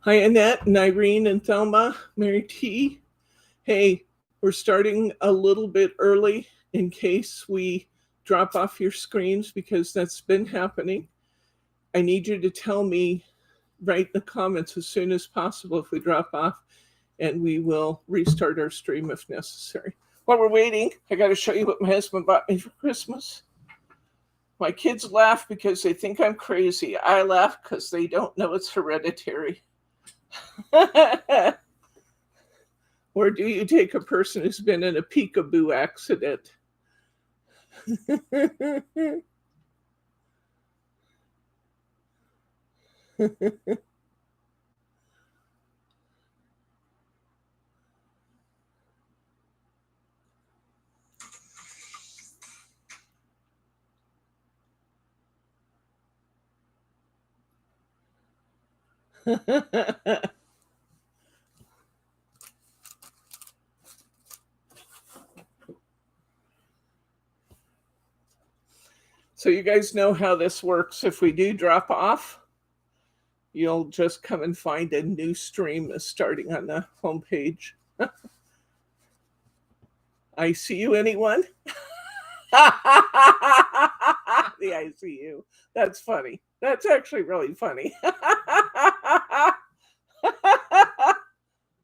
Hi, Annette and Irene and Thelma, Mary T. Hey, we're starting a little bit early in case we drop off your screens because that's been happening. I need you to tell me, write in the comments as soon as possible if we drop off, and we will restart our stream if necessary. While we're waiting, I got to show you what my husband bought me for Christmas. My kids laugh because they think I'm crazy. I laugh because they don't know it's hereditary. Or do you take a person who's been in a peekaboo accident? So you guys know how this works. If we do drop off, you'll just come and find a new stream starting on the homepage. I see you, anyone? The I see you. That's funny. That's actually really funny.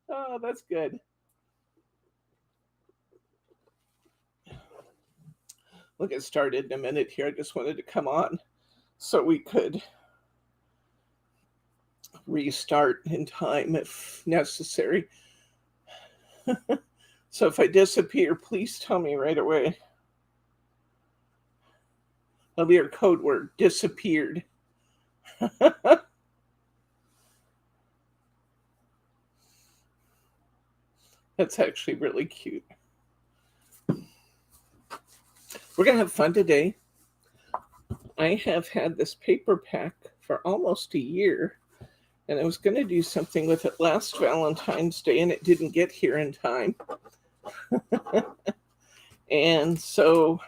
Oh, that's good. We'll get started in a minute here. I just wanted to come on so we could restart in time if necessary. So if I disappear, please tell me right away. That'll be our code word, disappeared. That's actually really cute. We're going to have fun today. I have had this paper pack for almost a year, and I was going to do something with it last Valentine's Day, and it didn't get here in time. And so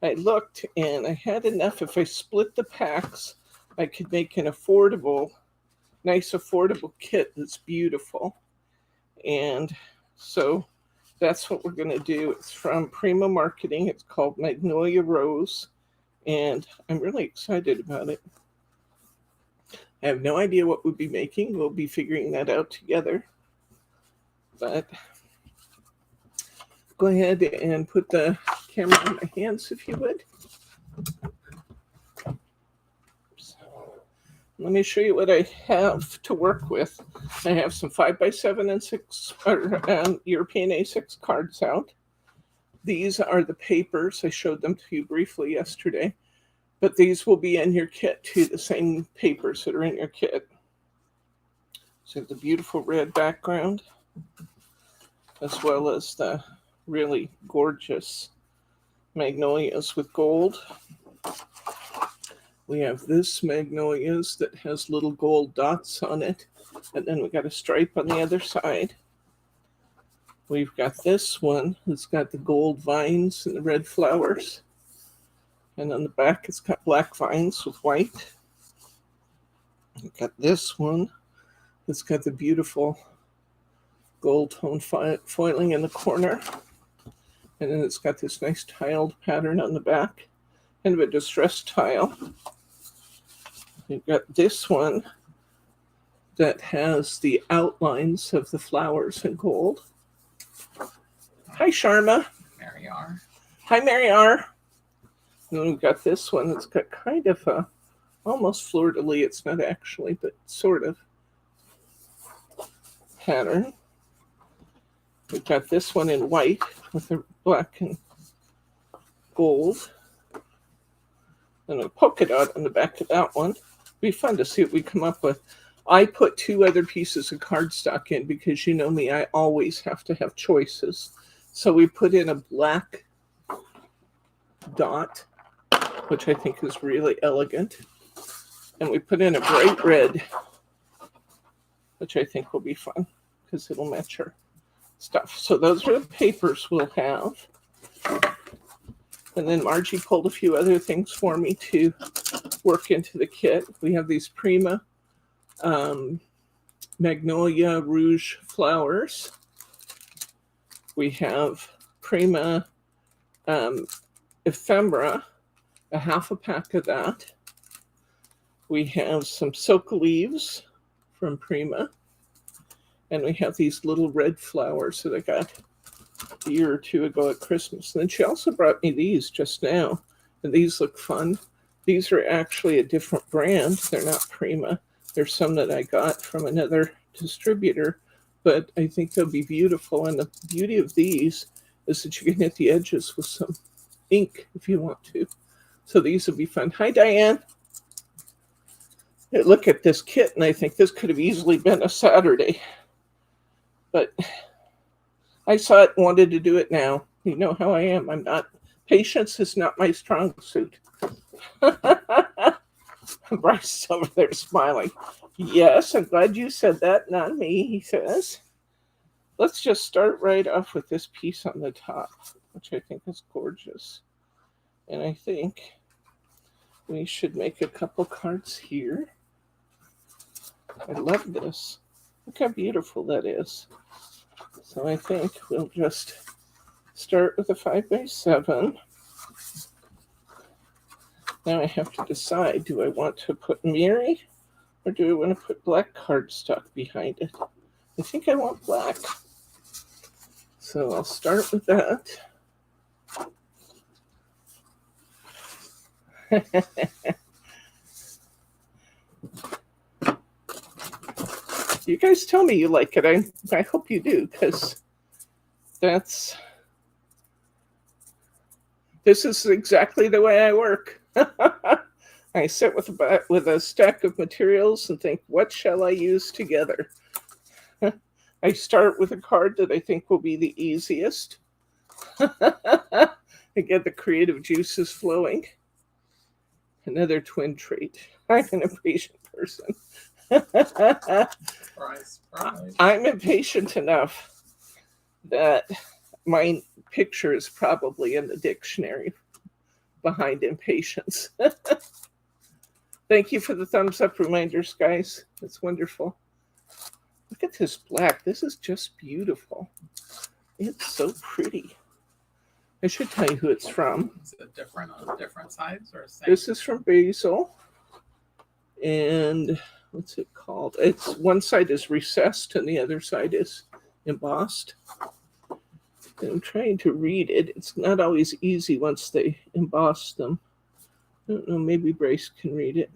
I looked, and I had enough. If I split the packs, I could make an affordable, nice affordable kit that's beautiful. And so that's what we're going to do. It's from Prima Marketing. It's called Magnolia Rose, and I'm really excited about it. I have no idea what we'll be making. We'll be figuring that out together. But go ahead and put the camera on my hands, if you would. Let me show you what I have to work with. I have some 5x7 and 6 European A6 cards out. These are the papers. I showed them to you briefly yesterday, but these will be in your kit too, the same papers that are in your kit. So the beautiful red background, as well as the really gorgeous magnolias with gold. We have this magnolias that has little gold dots on it, and then we got a stripe on the other side. We've got this one that's got the gold vines and the red flowers, and on the back it's got black vines with white. We've got this one that's got the beautiful gold tone foiling in the corner, and then it's got this nice tiled pattern on the back, kind of a distressed tile. We've got this one that has the outlines of the flowers in gold. Hi, Sharma. Mary R. Hi, Mary R. And then we've got this one that's got kind of a, almost fleur-de-lis. It's not actually, but sort of pattern. We've got this one in white with the black and gold. And a polka dot on the back of that one. Be fun to see what we come up with. I put 2 other pieces of cardstock in because you know me, I always have to have choices. So we put in a black dot, which I think is really elegant. And we put in a bright red, which I think will be fun because it'll match our stuff. So those are the papers we'll have. And then Margie pulled a few other things for me to work into the kit. We have these Prima Magnolia Rouge flowers. We have Prima ephemera, a half a pack of that. We have some soak leaves from Prima. And we have these little red flowers that I got a year or two ago at Christmas. And then she also brought me these just now. And these look fun. These are actually a different brand. They're not Prima. There's some that I got from another distributor, but I think they'll be beautiful. And the beauty of these is that you can hit the edges with some ink if you want to. So these will be fun. Hi, Diane. I look at this kit and I think this could have easily been a Saturday. But I saw it and wanted to do it now. You know how I am. Patience is not my strong suit. Bryce is over there smiling. Yes, I'm glad you said that, not me, he says. Let's just start right off with this piece on the top, which I think is gorgeous. And I think we should make a couple cards here. I love this. Look how beautiful that is. So I think we'll just start with a 5x7. Now I have to decide, do I want to put Mary or do I want to put black cardstock behind it? I think I want black. So I'll start with that. You guys tell me you like it. I hope you do, because this is exactly the way I work. I sit with a stack of materials and think, what shall I use together? I start with a card that I think will be the easiest. I get the creative juices flowing. Another twin trait. I'm an impatient person. Surprise. I'm impatient enough that my picture is probably in the dictionary behind impatience. Thank you for the thumbs up reminders, guys. It's wonderful. Look at this black. This is just beautiful. It's so pretty. I should tell you who it's from. Is it different size or same? This is from Basil. And what's it called? It's one side is recessed and the other side is embossed. And I'm trying to read it. It's not always easy once they emboss them. I don't know, maybe Bryce can read it.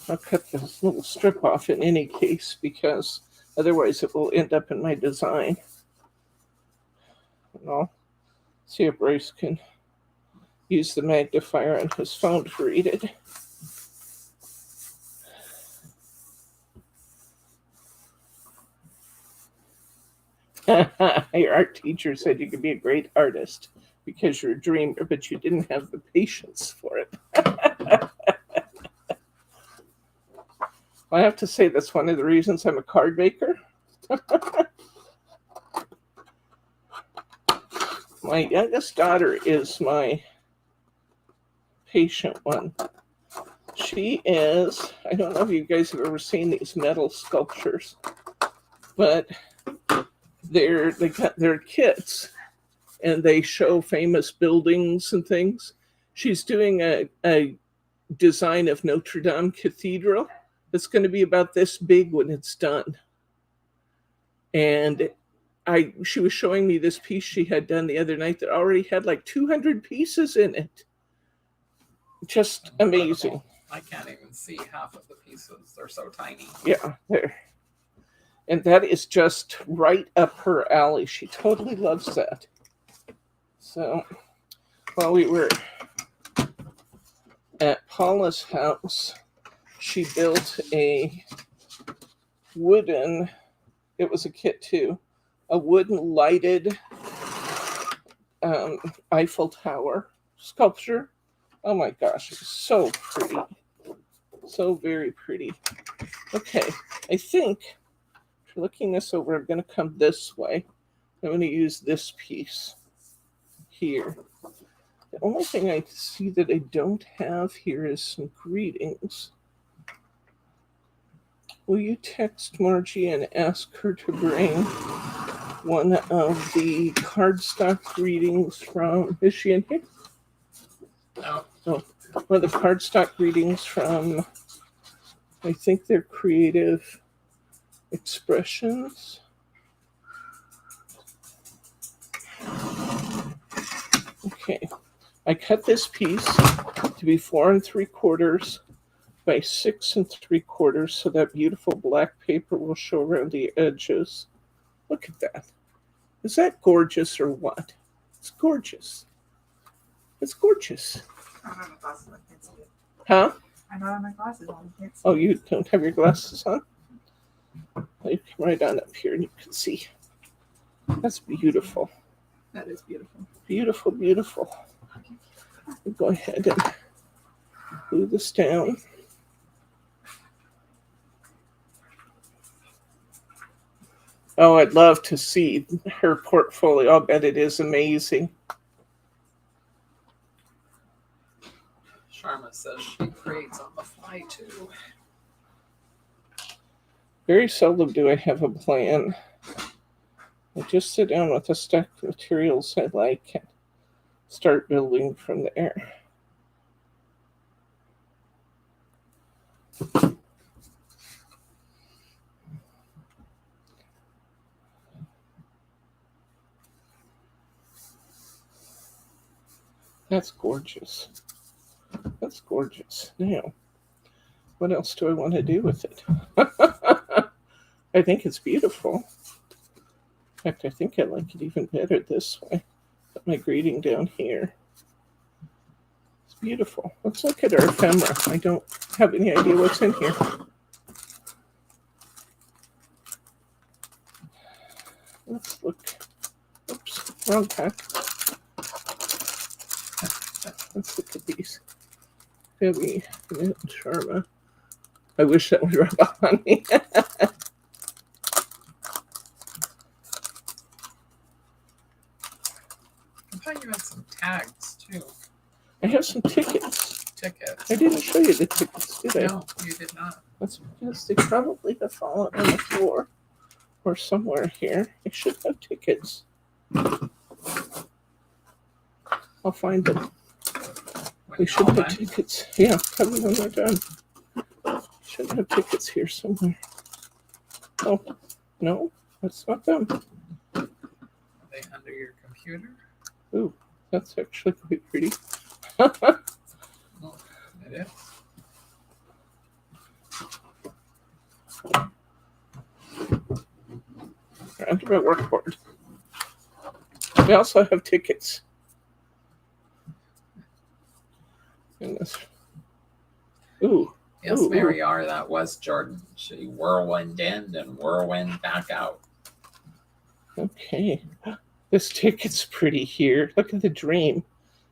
I'll cut this little strip off in any case because otherwise it will end up in my design. And I'll see if Bryce can use the magnifier on his phone to read it. Your art teacher said you could be a great artist because you're a dreamer, but you didn't have the patience for it. I have to say that's one of the reasons I'm a card maker. My youngest daughter is my patient one. She is, I don't know if you guys have ever seen these metal sculptures, but they're kits and they show famous buildings and things. She's doing a design of Notre Dame Cathedral that's going to be about this big when it's done. And she was showing me this piece she had done the other night that already had like 200 pieces in it. Just amazing. I can't even see half of the pieces. They're so tiny. Yeah, there. And that is just right up her alley. She totally loves that. So while we were at Paula's house, she built a wooden, it was a kit too, a wooden lighted Eiffel Tower sculpture. Oh my gosh, it's so pretty. So very pretty. Okay, I think for looking this over, I'm going to come this way. I'm going to use this piece here. The only thing I see that I don't have here is some greetings. Will you text Margie and ask her to bring one of the cardstock readings from, is she in here? No. Oh, one of the cardstock readings from, I think they're Creative Expressions. Okay, I cut this piece to be 4 3/4 by 6 3/4, so that beautiful black paper will show around the edges. Look at that. Is that gorgeous or what? It's gorgeous. It's gorgeous. I don't have my glasses on. I can't see it. Huh? I don't have my glasses on. I can't see Oh, it. you don't have your glasses on? You come right on up here and you can see. That's beautiful. That is beautiful. Beautiful, beautiful. Go ahead and glue this down. Oh, I'd love to see her portfolio. I'll bet it is amazing. Sharma says she creates on the fly too. Very seldom do I have a plan. I just sit down with a stack of materials I like and start building from there. That's gorgeous. That's gorgeous. Now, what else do I want to do with it? I think it's beautiful. In fact, I think I like it even better this way. Put my greeting down here. It's beautiful. Let's look at our ephemera. I don't have any idea what's in here. Let's look. Oops, wrong pack. Let's look at these. Debbie and Sharma. I wish that would rub off on me. I thought you had some tags too. I have some tickets. Tickets. I didn't show you the tickets, did I? No, you did not. That's because they probably have fallen on the floor or somewhere here. I should have tickets. I'll find them. When We you're should all have done. tickets. Yeah, tell me when we're done. Should have tickets here somewhere. Oh, no, that's not them. Are they under your computer? Ooh, that's actually quite pretty. Oh, it is. Under my workboard. We also have tickets. Goodness. Ooh. Yes, Ooh, Mary R. That was Jordan. She whirlwind in and whirlwind back out. Okay. This ticket's pretty here. Look at the dream.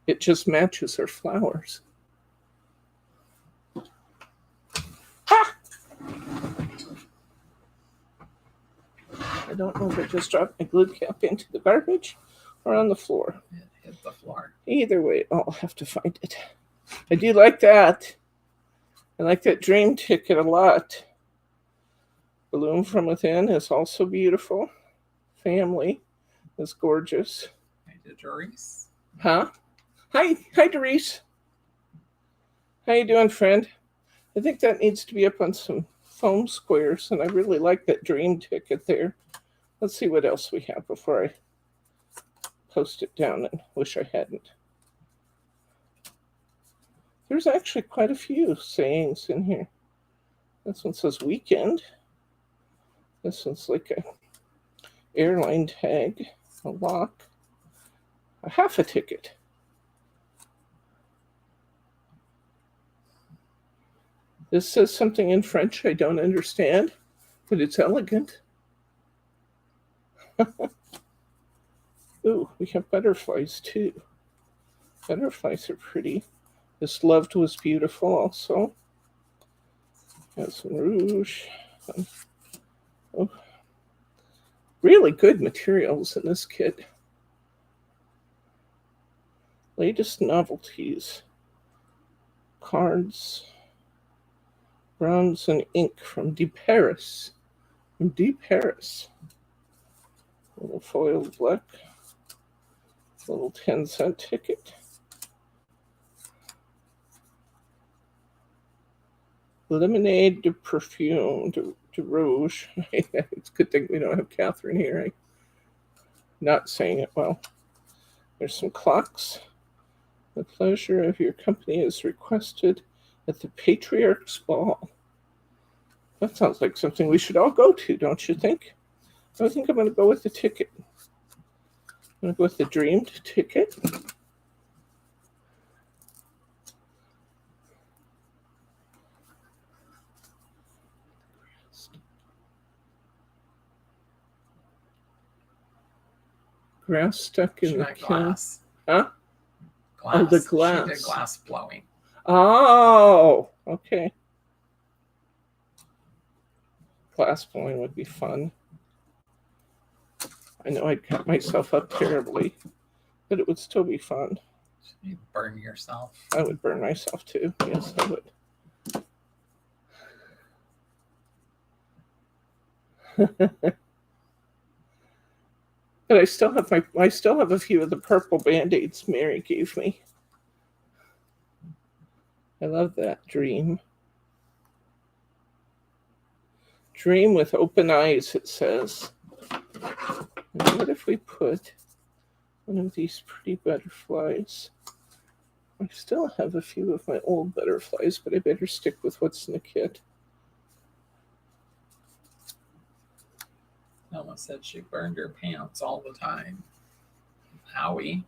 It just matches her flowers. Ha! I don't know if I just dropped my glue cap into the garbage or on the floor. It hit the floor. Either way, I'll have to find it. I do like that. I like that dream ticket a lot. Bloom from Within is also beautiful. Family is gorgeous. I did Doris. Huh? Hi, Doris. How you doing, friend? I think that needs to be up on some foam squares, and I really like that dream ticket there. Let's see what else we have before I post it down and wish I hadn't. There's actually quite a few sayings in here. This one says weekend. This one's like a airline tag, a lock, a half a ticket. This says something in French I don't understand, but it's elegant. Ooh, we have butterflies too. Butterflies are pretty. This loved was beautiful also. Got some rouge. Oh, really good materials in this kit. Latest novelties. Cards. Bronze and ink from De Paris. From De Paris. Little foiled black. Little 10-cent ticket. Lemonade de Perfume de Rouge. It's a good thing we don't have Catherine here. I'm not saying it well. There's some clocks. The pleasure of your company is requested at the Patriarch's Ball. That sounds like something we should all go to, don't you think? I think I'm going to go with the ticket. I'm going to go with the dreamed ticket. Grass stuck in the glass. Huh? Glass. Oh, the glass. She did glass blowing. Oh, okay. Glass blowing would be fun. I know I'd cut myself up terribly, but it would still be fun. You burn yourself. I would burn myself too. Yes, I would. But I still have a few of the purple Band-Aids Mary gave me. I love that dream. Dream with open eyes, it says. And what if we put one of these pretty butterflies? I still have a few of my old butterflies, but I better stick with what's in the kit. Alma said she burned her pants all the time. Owie.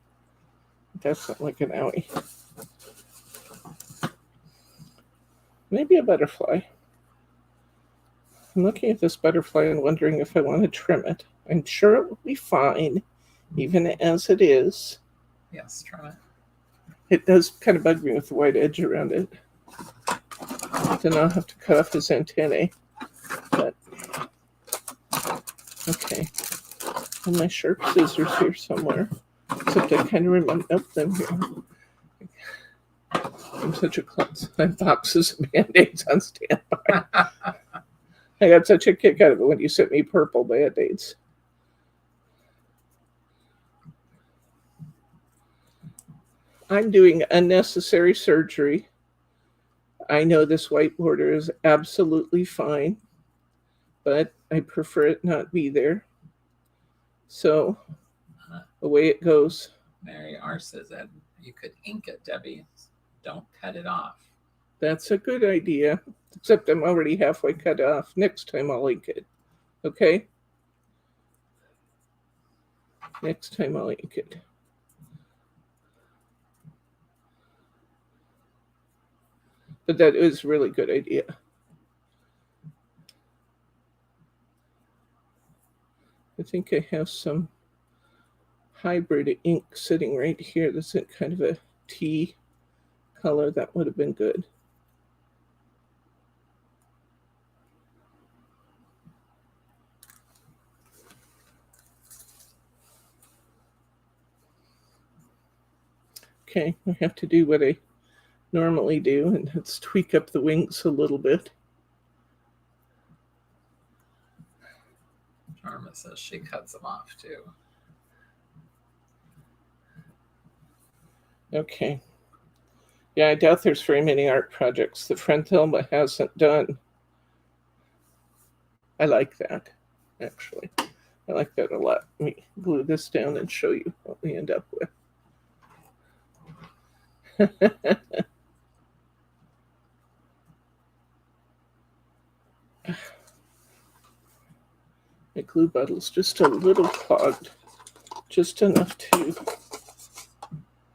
That's not like an owie. Maybe a butterfly. I'm looking at this butterfly and wondering if I want to trim it. I'm sure it will be fine, even as it is. Yes, trim it. It does kind of bug me with the white edge around it. Then I'll have to cut off his antennae. But okay. And my sharp scissors here somewhere. Except I kind of remember. Nope, them here. I'm such a klutz. I have boxes of Band-Aids on standby. I got such a kick out of it when you sent me purple Band-Aids. I'm doing unnecessary surgery. I know this white border is absolutely fine, but I prefer it not be there. So away it goes. Mary R says that you could ink it, Debbie. Don't cut it off. That's a good idea, except I'm already halfway cut off. Next time I'll ink it. Okay? Next time I'll ink it. But that is a really good idea. I think I have some hybrid ink sitting right here that's in kind of a tea color. That would have been good. Okay, I have to do what I normally do, and let's tweak up the wings a little bit. Jarma says she cuts them off too. Okay. Yeah, I doubt there's very many art projects that Friend Thelma hasn't done. I like that, actually. I like that a lot. Let me glue this down and show you what we end up with. My glue bottle's just a little clogged, just enough to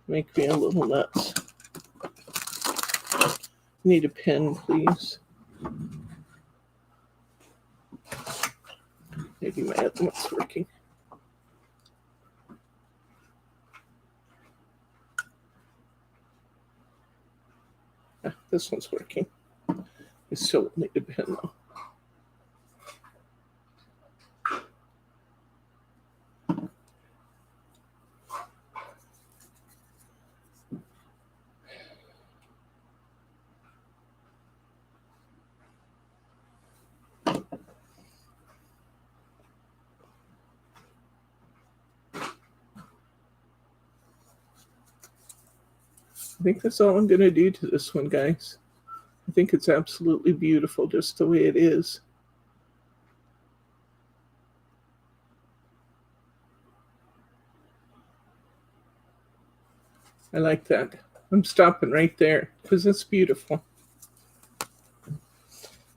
make me a little nuts. Need a pen, please. Maybe my other one's working. Ah, this one's working. I still need a pen though. I think that's all I'm going to do to this one, guys. I think it's absolutely beautiful just the way it is. I like that. I'm stopping right there because it's beautiful.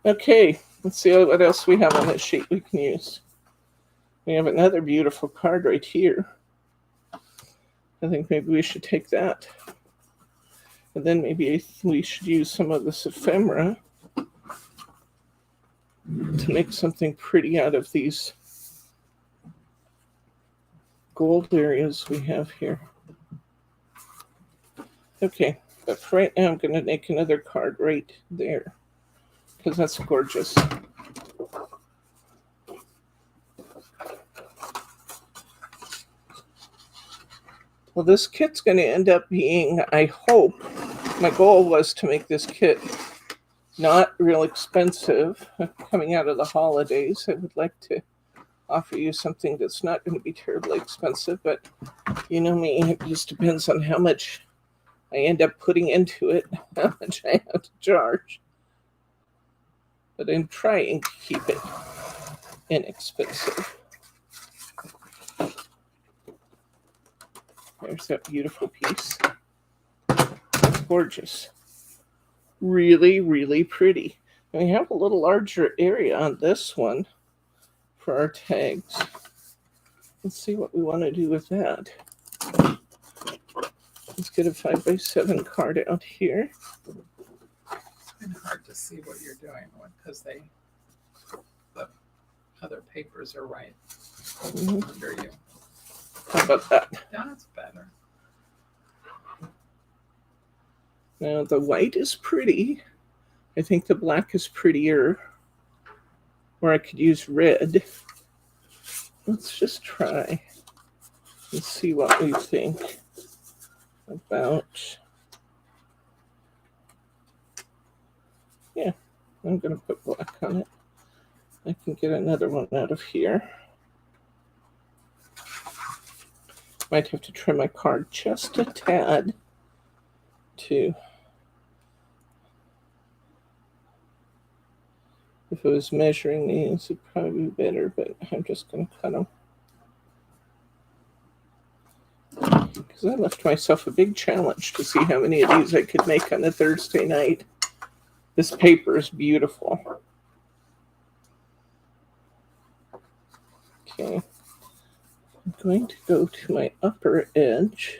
Okay, let's see what else we have on this sheet we can use. We have another beautiful card right here. I think maybe we should take that. And then maybe we should use some of this ephemera to make something pretty out of these gold areas we have here. Okay, but for right now I'm going to make another card right there because that's gorgeous. Well, this kit's going to end up being, I hope, my goal was to make this kit not real expensive coming out of the holidays. I would like to offer you something that's not going to be terribly expensive, but you know me, it just depends on how much I end up putting into it, how much I have to charge. But I'm trying to keep it inexpensive. There's that beautiful piece. It's gorgeous. Really, really pretty. And we have a little larger area on this one for our tags. Let's see what we want to do with that. Let's get a 5x7 card out here. It's kind of hard to see what you're doing because the other papers are right under you. How about that? That's better. Now the white is pretty. I think the black is prettier. Or I could use red. Let's just try and see what we think about. Yeah, I'm going to put black on it. I can get another one out of here. Might have to trim my card just a tad too. If it was measuring these, it'd probably be better, but I'm just going to cut them. Because I left myself a big challenge to see how many of these I could make on a Thursday night. This paper is beautiful. Okay. I'm going to go to my upper edge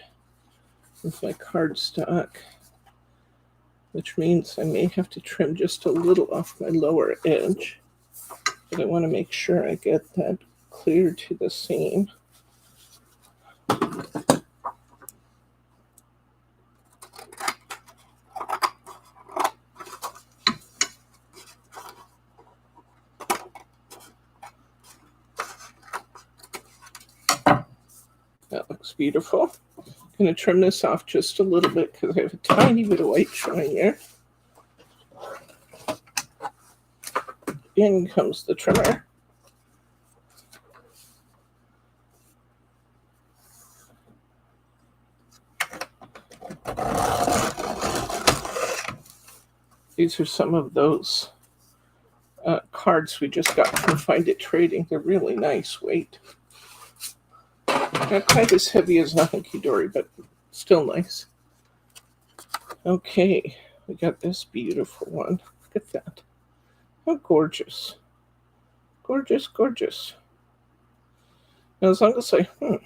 with my cardstock, which means I may have to trim just a little off my lower edge. But I want to make sure I get that clear to the seam. That looks beautiful. I'm going to trim this off just a little bit because I have a tiny bit of white showing here. In comes the trimmer. These are some of those cards we just got from Find It Trading. They're really nice weight. Not quite as heavy as a hunky dory, but still nice. Okay, we got this beautiful one. Look at that. How gorgeous. Gorgeous, gorgeous. Now, as long as I'm going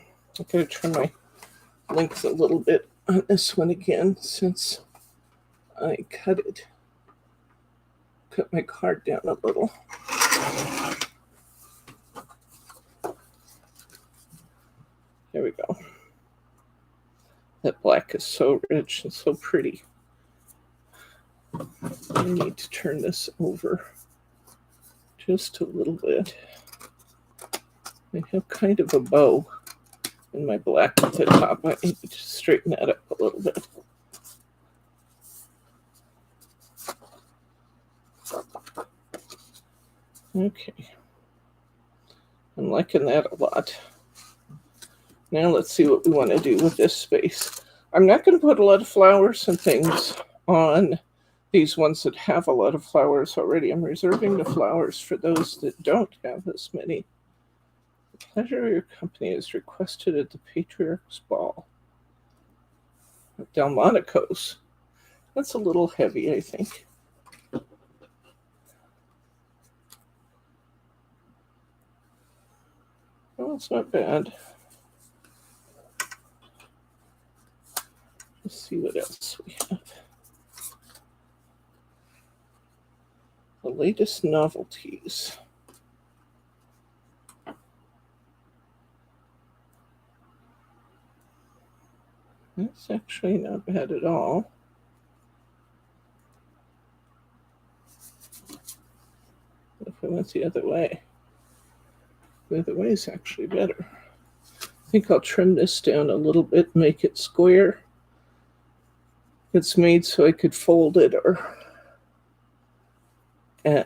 to trim my length a little bit on this one again since I cut my card down a little. There we go. That black is so rich and so pretty. I need to turn this over just a little bit. I have kind of a bow in my black at the top. I need to straighten that up a little bit. Okay. I'm liking that a lot. Now let's see what we want to do with this space. I'm not going to put a lot of flowers and things on these ones that have a lot of flowers already. I'm reserving the flowers for those that don't have as many. The pleasure of your company is requested at the Patriarch's Ball at Delmonico's. That's a little heavy, I think. Well, it's not bad. Let's see what else we have. The latest novelties. That's actually not bad at all. If I went the other way is actually better. I think I'll trim this down a little bit, make it square. It's made so I could fold it or add,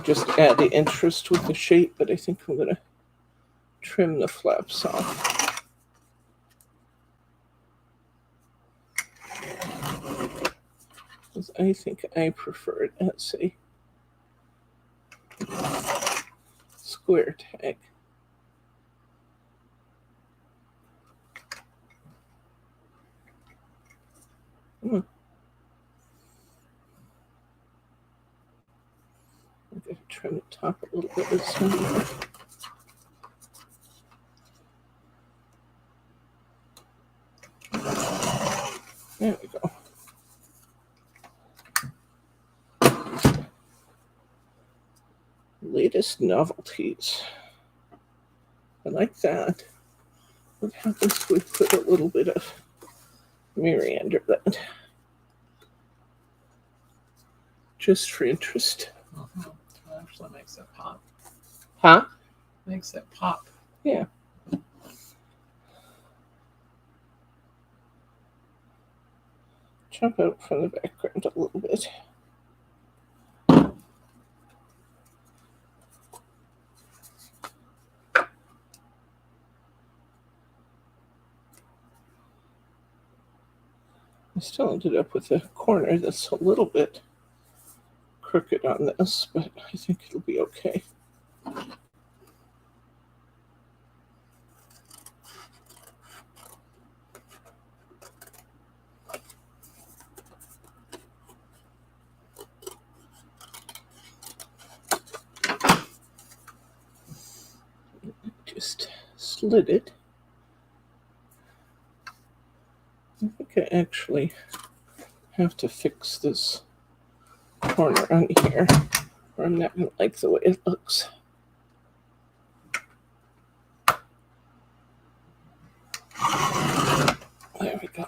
just add the interest with the shape, but I think I'm going to trim the flaps off. Because I think I prefer it as a square tag. I'm going to trim the top a little bit with some more. There we go. Latest novelties. I like that. What happens if we put a little bit of Mary under that? Just for interest. That actually makes it pop. Huh? Makes it pop. Yeah. Jump out from the background a little bit. I still ended up with a corner that's a little bit crooked on this, but I think it'll be okay. Just slid it. I think I actually have to fix this corner on here, or I'm not going to like the way it looks. There we go.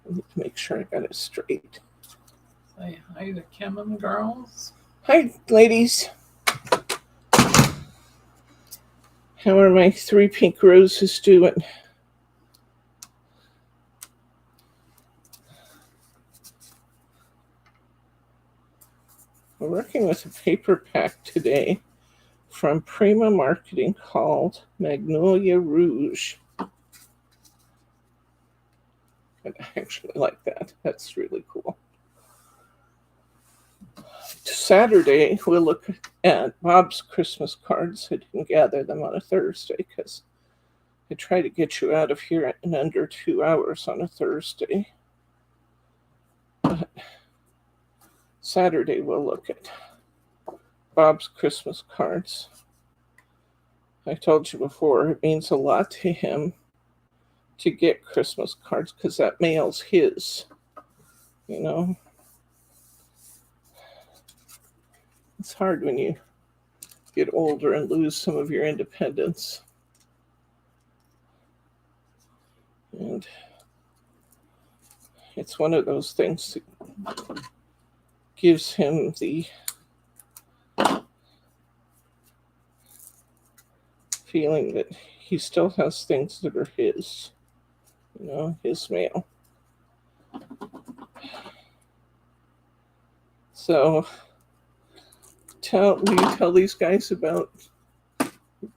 I need to make sure I got it straight. Say hi to Kim and the girls. Hi, ladies. How are my 3 pink roses doing? We're working with a paper pack today from Prima Marketing called Magnolia Rouge. I actually like that. That's really cool. Saturday, we'll look at Bob's Christmas cards. I didn't gather them on a Thursday because I try to get you out of here in under 2 hours on a Thursday. But Saturday, we'll look at Bob's Christmas cards. I told you before, it means a lot to him to get Christmas cards because that mail's his, It's hard when you get older and lose some of your independence. And it's one of those things that gives him the feeling that he still has things that are his, his mail. So, will you tell these guys about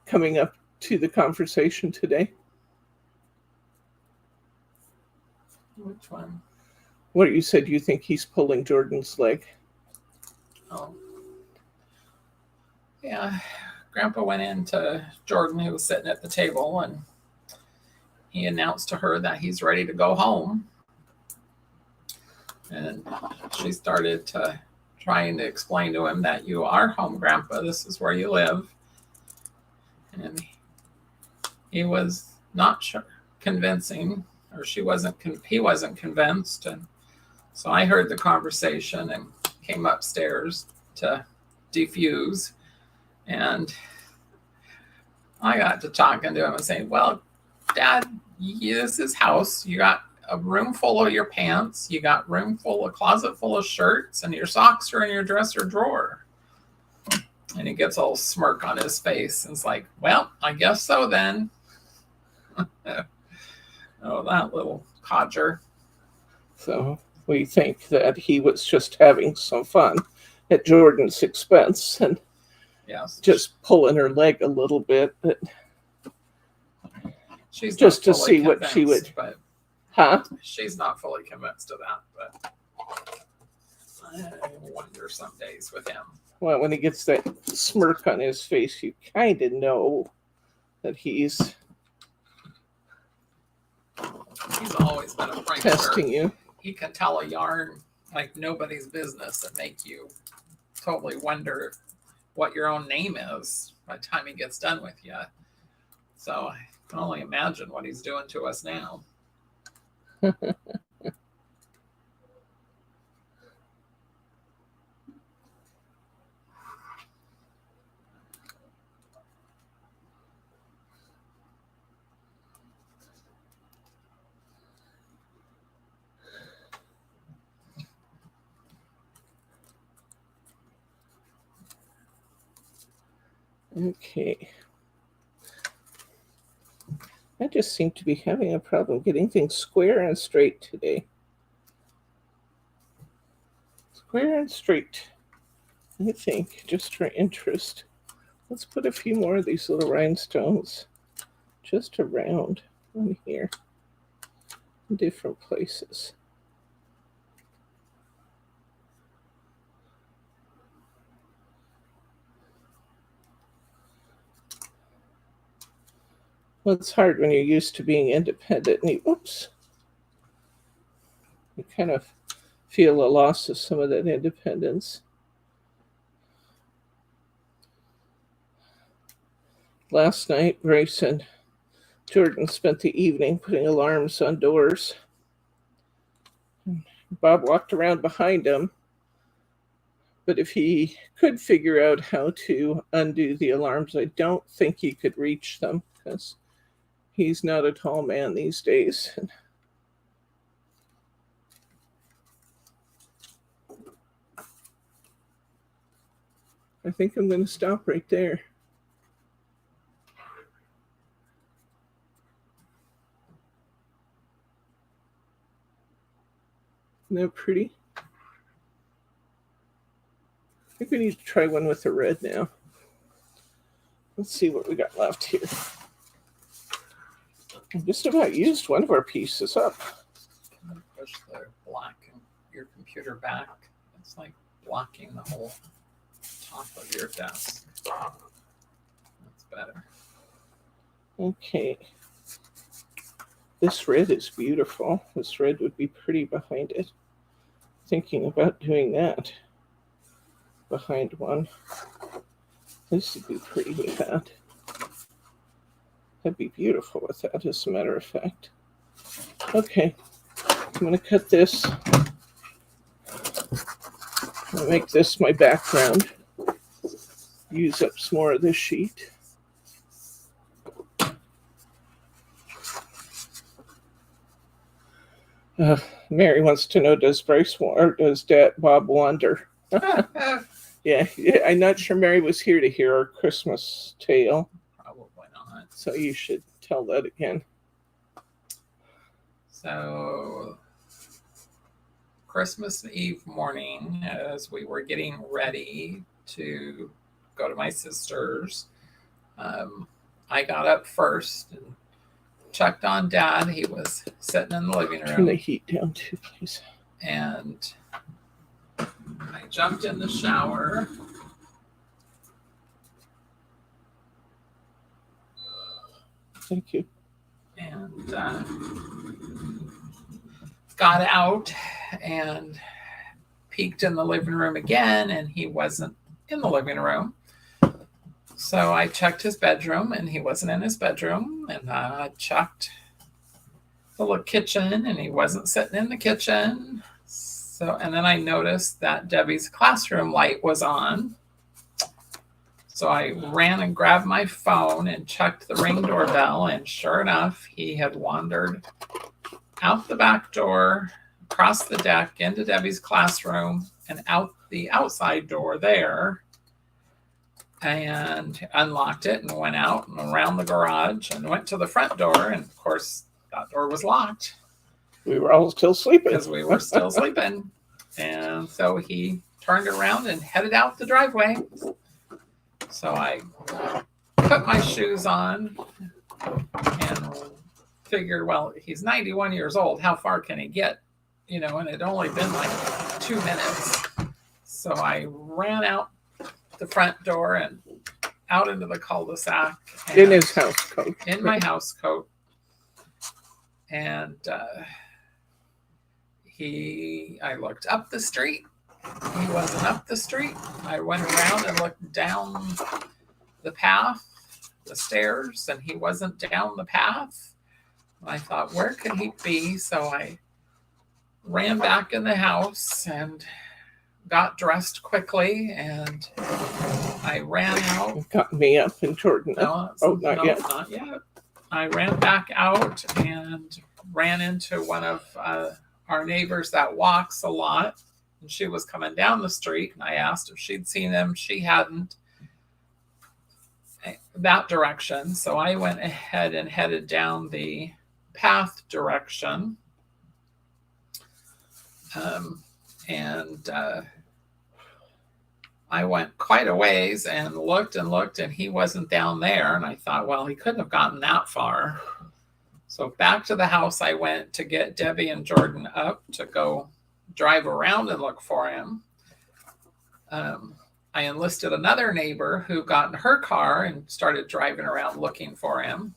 coming up to the conversation today? Which one? What you said you think he's pulling Jordan's leg. Oh. Yeah. Grandpa went in to Jordan, who was sitting at the table, and he announced to her that he's ready to go home. And she started trying to explain to him that you are home, Grandpa. This is where you live. And he was not sure, convincing, or he wasn't convinced. And so I heard the conversation and came upstairs to defuse. And I got to talking to him and saying, well, Dad, this is house. You got a room full of your pants. You got a closet full of shirts, and your socks are in your dresser drawer. And he gets a little smirk on his face and it's like, well, I guess so then. Oh, that little codger. So we think that he was just having some fun at Jordan's expense and Yes. just pulling her leg a little bit, but She's just not to fully see what she convinced, would- but huh? she's not fully convinced of that, but I wonder some days with him. Well, when he gets that smirk on his face, you kind of know that he's always been a prankster. testing you. He can tell a yarn like nobody's business and make you totally wonder what your own name is by the time he gets done with you. So I can only imagine what he's doing to us now. Okay. I just seem to be having a problem getting things square and straight today. Square and straight, I think, just for interest. Let's put a few more of these little rhinestones just around on here in different places. Well, it's hard when you're used to being independent and you kind of feel a loss of some of that independence. Last night, Grace and Jordan spent the evening putting alarms on doors. Bob walked around behind him, but if he could figure out how to undo the alarms, I don't think he could reach them because he's not a tall man these days. I think I'm going to stop right there. Isn't that pretty? I think we need to try one with the red now. Let's see what we got left here. I just about used one of our pieces up. Can you push the black in your computer back? It's like blocking the whole top of your desk. That's better. Okay. This red is beautiful. This red would be pretty behind it. Thinking about doing that behind one. This would be pretty with that. That'd be beautiful with that, as a matter of fact. Okay, I'm going to cut this. I'll make this my background. Use up some more of this sheet. Mary wants to know, does Bob wander? Yeah, I'm not sure Mary was here to hear our Christmas tale. Probably not. So you should tell that again. So, Christmas Eve morning, as we were getting ready to go to my sister's, I got up first and checked on Dad. He was sitting in the living Turn the room, heat down too, please. and I jumped in the shower. Thank you. And got out and peeked in the living room again, and he wasn't in the living room. So I checked his bedroom, and he wasn't in his bedroom. And I checked the little kitchen, and he wasn't sitting in the kitchen. So, and then I noticed that Debbie's classroom light was on. So I ran and grabbed my phone and checked the Ring doorbell, and sure enough, he had wandered out the back door, across the deck, into Debbie's classroom, and out the outside door there, and unlocked it and went out and around the garage and went to the front door, and of course, that door was locked. We were all still sleeping. Because we were still sleeping. And so he turned around and headed out the driveway. So I put my shoes on and figured, well, he's 91 years old. How far can he get? You know, and it had only been like 2 minutes. So I ran out the front door and out into the cul-de-sac. In his house coat. In my house coat. And I looked up the street. He wasn't up the street. I went around and looked down the path, the stairs, and he wasn't down the path. I thought, where could he be? So I ran back in the house and got dressed quickly, and I ran out. Got me up and Jordan No, up. Not yet. Not yet. I ran back out and ran into one of our neighbors that walks a lot. And she was coming down the street, and I asked if she'd seen him. She hadn't. That direction. So I went ahead and headed down the path direction. And I went quite a ways and looked, and he wasn't down there. And I thought, well, he couldn't have gotten that far. So back to the house I went to get Debbie and Jordan up to go drive around and look for him. I enlisted another neighbor who got in her car and started driving around looking for him.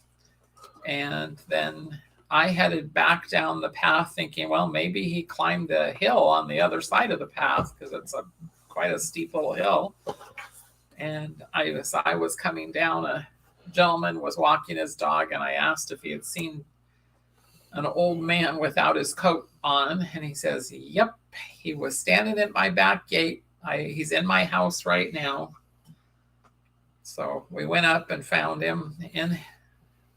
And then I headed back down the path thinking, well, maybe he climbed a hill on the other side of the path because it's quite a steep little hill. And as I was coming down, a gentleman was walking his dog, and I asked if he had seen an old man without his coat on, and he says, yep, he was standing at my back gate. He's in my house right now. So we went up and found him in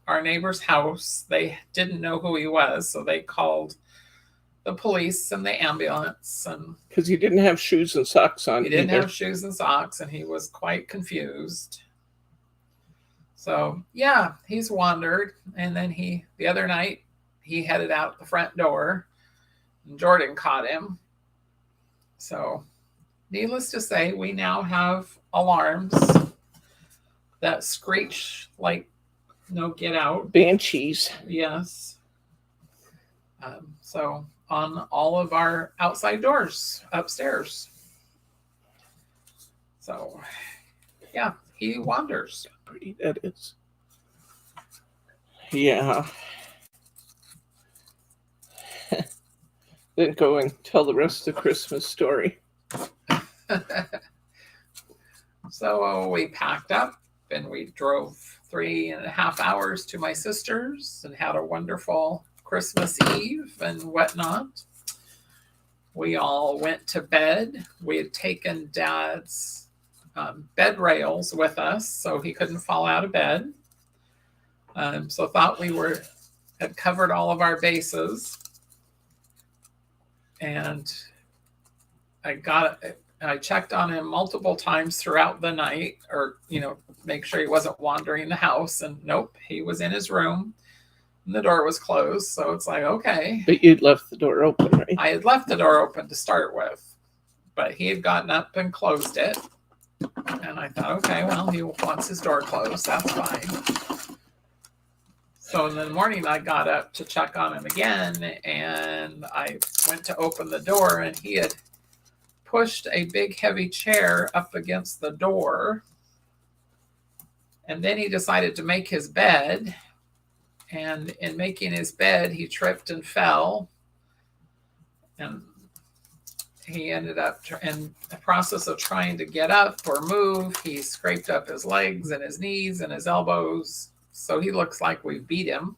our neighbor's house. They didn't know who he was, so they called the police and the ambulance. And because he didn't have shoes and socks on. he didn't either. have shoes and socks, and he was quite confused. So yeah, he's wandered. And then the other night, he headed out the front door, and Jordan caught him. So needless to say, we now have alarms that screech like no get out. Banshees. Yes. So on all of our outside doors upstairs. So yeah, he wanders. Pretty that is. Yeah. Then go and tell the rest of the Christmas story. So we packed up and we drove 3.5 hours to my sister's and had a wonderful Christmas Eve and whatnot. We all went to bed. We had taken Dad's bed rails with us so he couldn't fall out of bed. So thought we had covered all of our bases. And I checked on him multiple times throughout the night, or, make sure he wasn't wandering the house. And nope, he was in his room and the door was closed. So it's like, okay. But you'd left the door open, right? I had left the door open to start with, but he had gotten up and closed it. And I thought, okay, well, he wants his door closed. That's fine. So in the morning, I got up to check on him again, and I went to open the door, and he had pushed a big heavy chair up against the door. And then he decided to make his bed. And in making his bed, he tripped and fell. And he ended up in the process of trying to get up or move. He scraped up his legs and his knees and his elbows. So he looks like we beat him.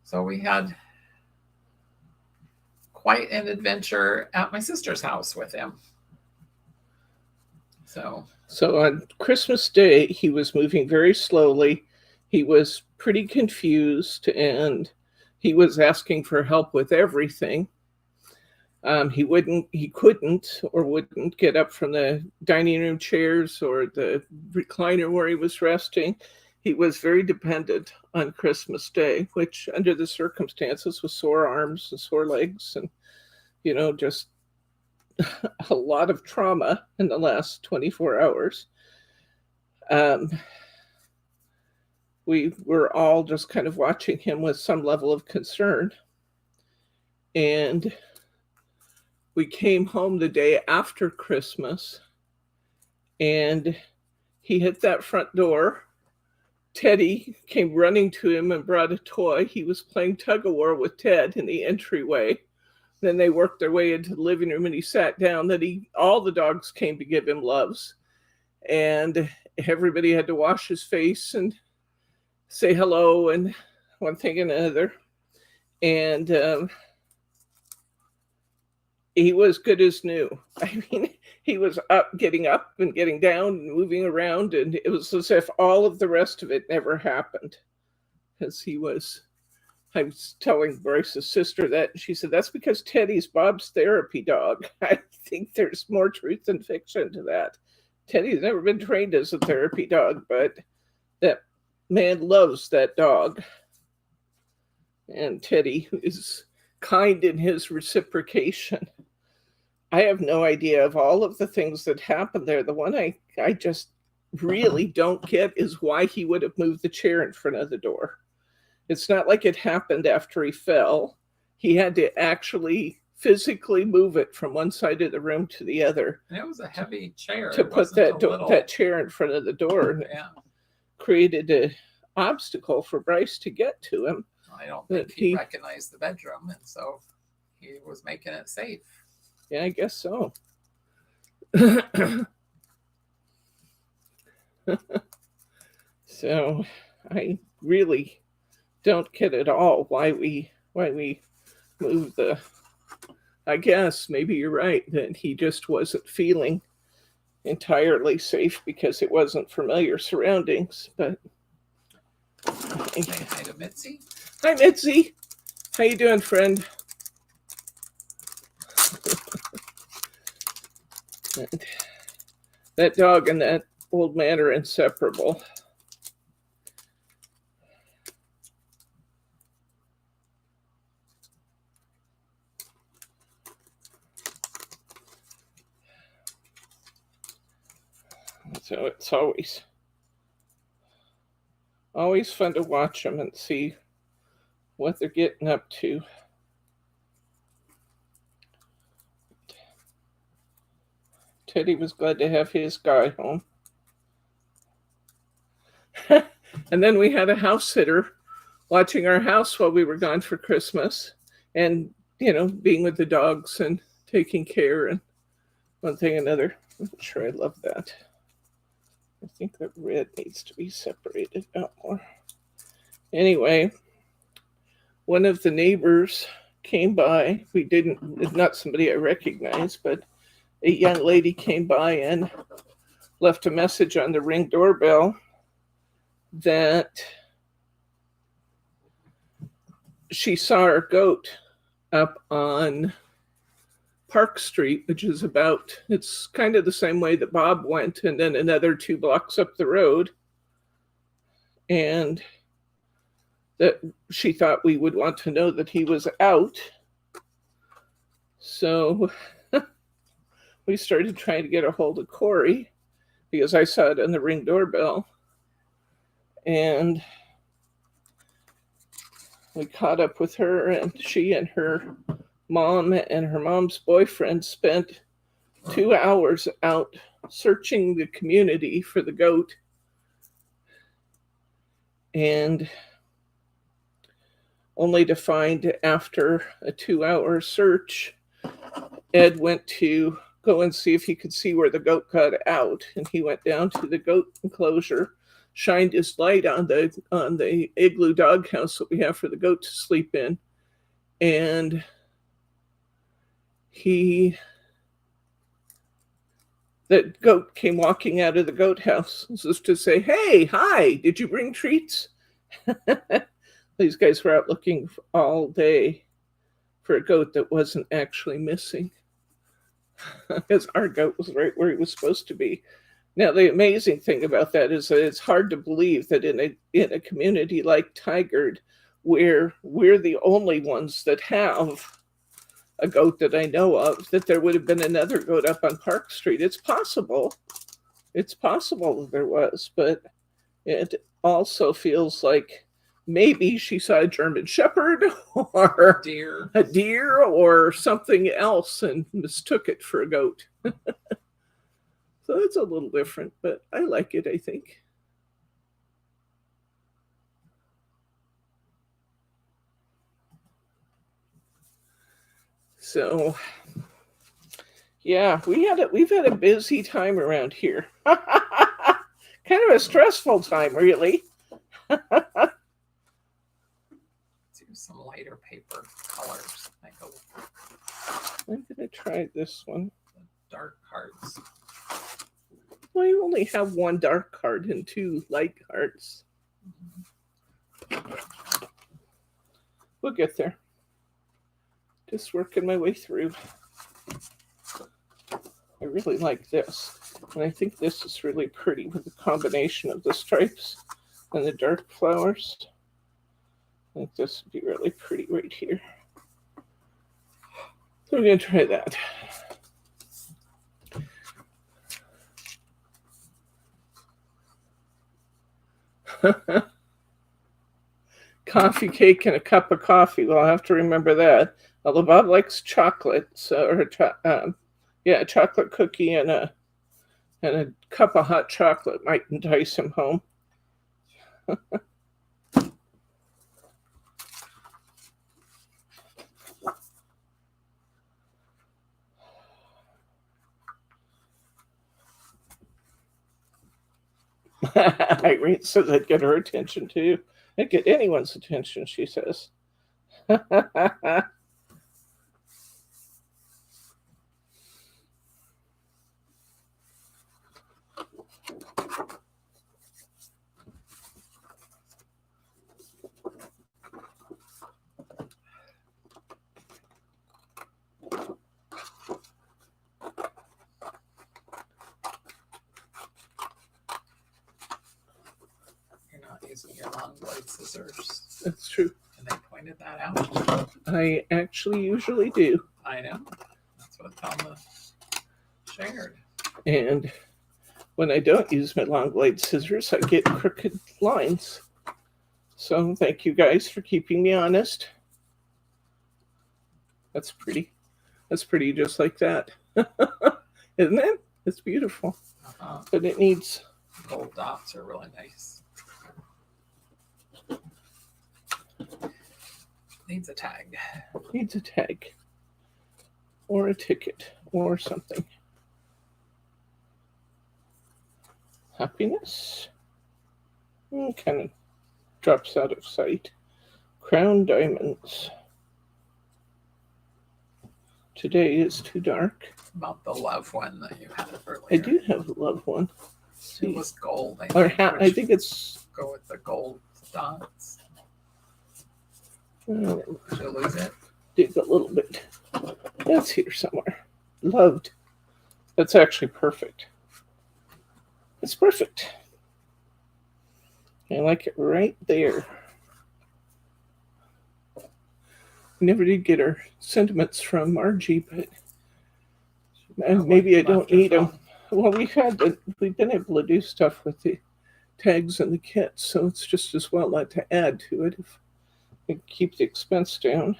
So we had quite an adventure at my sister's house with him. So on Christmas Day, he was moving very slowly. He was pretty confused, and he was asking for help with everything. He couldn't or wouldn't get up from the dining room chairs or the recliner where he was resting. He was very dependent on Christmas Day, which under the circumstances was sore arms and sore legs and, just a lot of trauma in the last 24 hours. We were all just kind of watching him with some level of concern. And we came home the day after Christmas, and he hit that front door. Teddy came running to him and brought a toy. He was playing tug-of-war with Ted in the entryway. Then they worked their way into the living room, and he sat down. All the dogs came to give him loves, and everybody had to wash his face and say hello and one thing and another. And he was good as new. I mean, he was getting up and getting down and moving around, and it was as if all of the rest of it never happened. Because I was telling Bryce's sister that, and she said, that's because Teddy's Bob's therapy dog. I think there's more truth than fiction to that. Teddy's never been trained as a therapy dog, but that man loves that dog. And Teddy is kind in his reciprocation. I have no idea of all of the things that happened there. The one I just really don't get is why he would have moved the chair in front of the door. It's not like it happened after he fell. He had to actually physically move it from one side of the room to the other. And it was a heavy chair. To put that chair in front of the door. Yeah. Created an obstacle for Bryce to get to him. I don't think he recognized the bedroom, and so he was making it safe. Yeah, I guess so. So I really don't get at all why we moved I guess maybe you're right that he just wasn't feeling entirely safe because it wasn't familiar surroundings. But say hi to Mitzi. Hi, Mitzi. How you doing, friend? That dog and that old man are inseparable. So it's always fun to watch them and see what they're getting up to. Teddy was glad to have his guy home. And then we had a house sitter watching our house while we were gone for Christmas, and being with the dogs and taking care and one thing and another. I'm sure I love that. I think that red needs to be separated out more. Anyway, one of the neighbors came by. Not somebody I recognized, but a young lady came by and left a message on the Ring doorbell that she saw our goat up on Park Street, which is it's kind of the same way that Bob went, and then another 2 blocks up the road. And that she thought we would want to know that he was out. So we started trying to get a hold of Corey because I saw it on the Ring doorbell. And we caught up with her, and she and her mom and her mom's boyfriend spent 2 hours out searching the community for the goat. And only to find, after a 2-hour search, Ed went to go and see if he could see where the goat got out. And he went down to the goat enclosure, shined his light on the igloo doghouse that we have for the goat to sleep in. And the goat came walking out of the goat house just to say, "Hey, hi, did you bring treats?" These guys were out looking all day for a goat that wasn't actually missing, because our goat was right where he was supposed to be. Now, the amazing thing about that is that it's hard to believe that in a community like Tigard, where we're the only ones that have a goat that I know of, that there would have been another goat up on Park Street. It's possible. It's possible that there was, but it also feels like maybe she saw a German Shepherd or a deer or something else and mistook it for a goat. So it's a little different, but I like it, I think. So, yeah, we've had a busy time around here. Kind of a stressful time, really. Let's use some lighter paper colors. I'm going to try this one. The dark cards. Well, you only have one dark card and 2 light cards. We'll get there. Just working my way through. I really like this. And I think this is really pretty with the combination of the stripes and the dark flowers. I think this would be really pretty right here. So we're going to try that. Coffee cake and a cup of coffee. Well, I'll have to remember that. Although Bob likes chocolate, so a chocolate cookie and a cup of hot chocolate might entice him home. Irene says I'd get her attention too. I'd get anyone's attention, she says. Using your long blade scissors. That's true. And they pointed that out. I actually usually do. I know. That's what Thelma shared. And when I don't use my long blade scissors, I get crooked lines. So thank you guys for keeping me honest. That's pretty. That's pretty just like that. Isn't it? It's beautiful. But it needs... Gold dots are really nice. Needs a tag. Needs a tag. Or a ticket. Or something. Happiness. Kind of drops out of sight. Crown diamonds. Today is too dark. About the love one that you had earlier. I do have a love one. It was gold. I think it's... Go with the gold dots. Did you lose it? Dig a little bit. That's here somewhere. Loved. That's actually perfect. It's perfect. I like it right there. Never did get her sentiments from Margie, but maybe I don't need them. Well, we've been able to do stuff with the tags in the kit, so it's just as well not to add to it if we keep the expense down.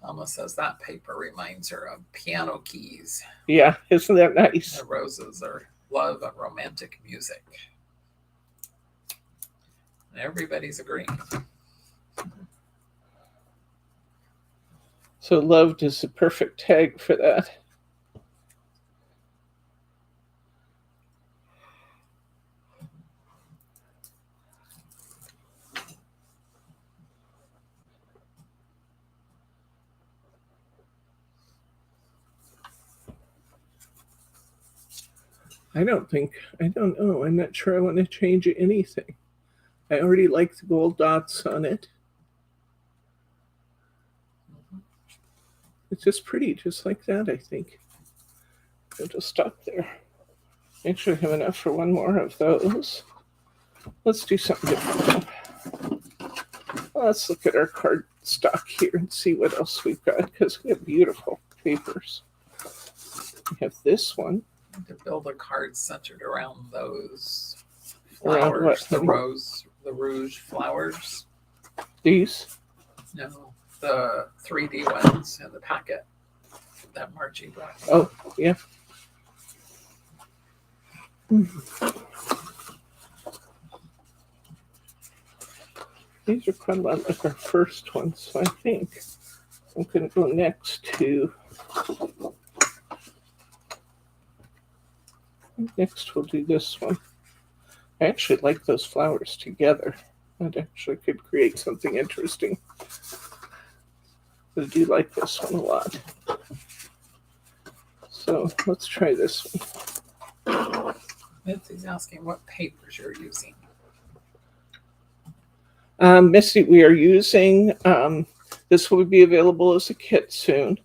Alma says that paper reminds her of piano keys. Yeah, isn't that nice? The roses are love and romantic music. And everybody's agreeing. So loved is the perfect tag for that. I don't know. I'm not sure I want to change anything. I already like the gold dots on it. It's just pretty, just like that, I think. I'll just stop there. Actually, I have enough for one more of those. Let's do something different. Let's look at our card stock here and see what else we've got, because we have beautiful papers. We have this one. To build a card centered around those Around what? flowers, the Rouge flowers. These? No, the 3D ones in the packet that Margie brought. Oh, yeah. These are quite a lot like our first ones, so I think I'm going to go next to. Next, we'll do this one. I actually like those flowers together. That actually could create something interesting. I do like this one a lot. So let's try this one. Mitzi's asking what papers you're using. Misty, we are using, this will be available as a kit soon.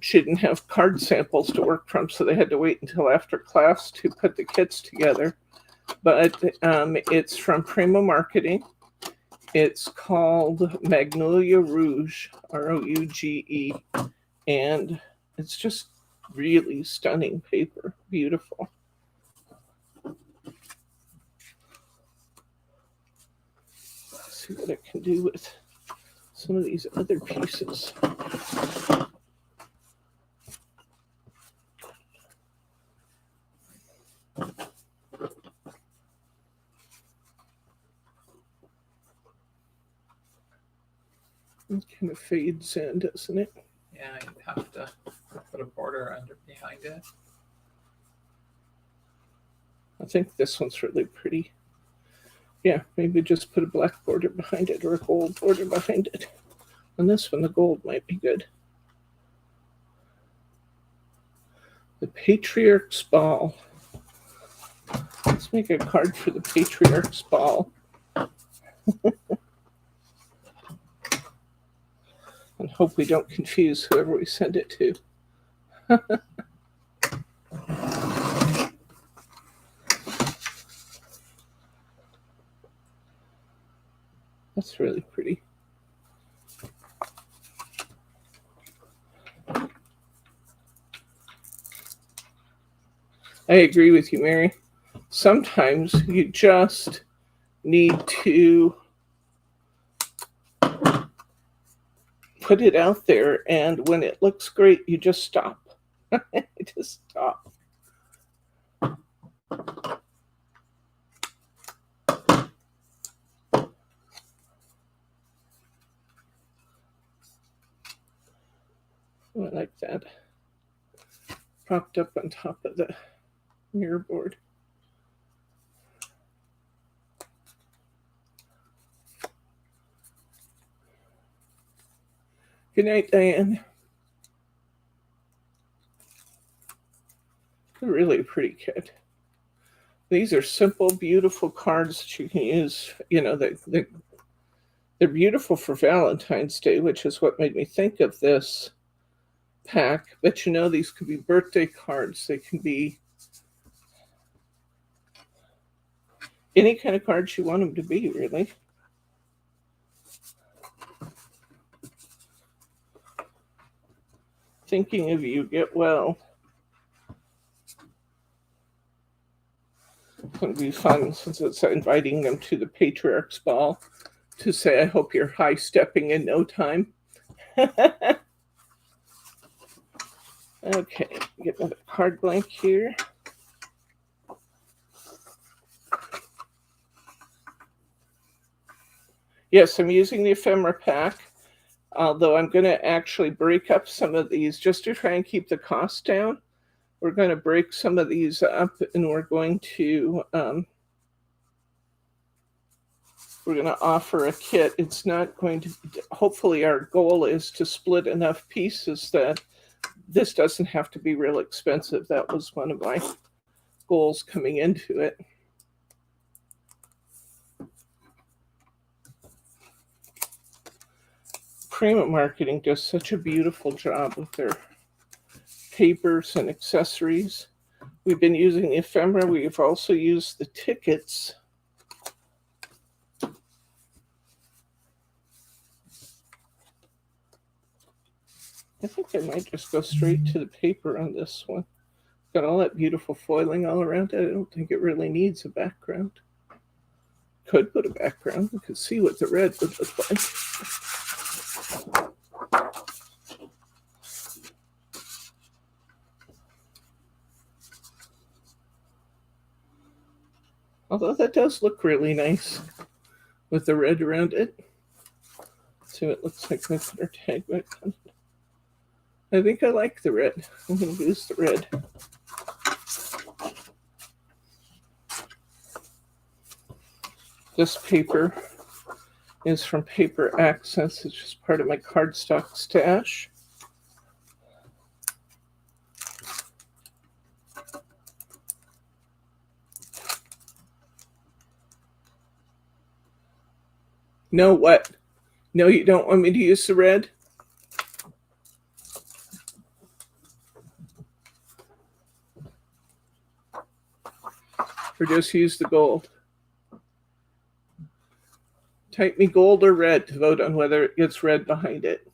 She didn't have card samples to work from, so they had to wait until after class to put the kits together. But it's from Prima Marketing. It's called Magnolia Rouge, Rouge, and it's just really stunning paper, beautiful. Let's see what I can do with some of these other pieces. It kind of fades in, doesn't it? Yeah, you have to put a border under behind it. I think this one's really pretty. Yeah, maybe just put a black border behind it or a gold border behind it. On this one, the gold might be good. The Patriarch's Ball. Let's make a card for the Patriarch's Ball. And hope we don't confuse whoever we send it to. That's really pretty. I agree with you, Mary. Sometimes you just need to put it out there, and when it looks great, you just stop. Just stop. I like that. Propped up on top of the mirror board. Good night, Diane. Really a pretty kit. These are simple, beautiful cards that you can use. You know, they're beautiful for Valentine's Day, which is what made me think of this pack. But you know, these could be birthday cards. They can be any kind of cards you want them to be, really. Thinking of you, get well. It's going to be fun since it's inviting them to the Patriarch's Ball to say, I hope you're high stepping in no time. Okay, get another card blank here. Yes, I'm using the ephemera pack, although I'm going to actually break up some of these just to try and keep the cost down. We're going to break some of these up, and we're going to offer a kit. It's not going to, hopefully our goal is to split enough pieces that this doesn't have to be real expensive. That was one of my goals coming into it. Prima Marketing does such a beautiful job with their papers and accessories. We've been using the ephemera. We've also used the tickets. I think I might just go straight to the paper on this one. Got all that beautiful foiling all around it. I don't think it really needs a background. Could put a background. We could see what the red would look like. Although that does look really nice with the red around it. Let's see what it looks like when I put our tag back on. I think I like the red. I'm going to use the red. This paper is from Paper Accents. It's just part of my cardstock stash. No, what? No, you don't want me to use the red? Or just use the gold? Type me gold or red to vote on whether it gets red behind it.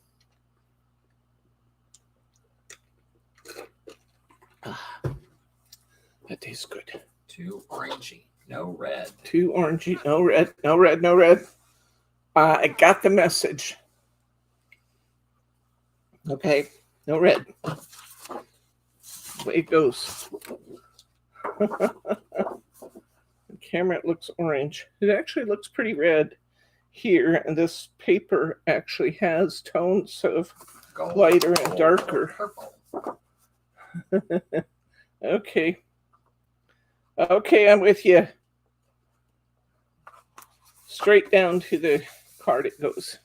That tastes good. Too orangey, no red. Too orangey, no red, no red, no red. I got the message. Okay, no red. Away it goes. The camera, it looks orange. It actually looks pretty red here, and this paper actually has tones of Gold, lighter and gold, darker. Purple. Okay. Okay, I'm with you. Straight down to the card it goes.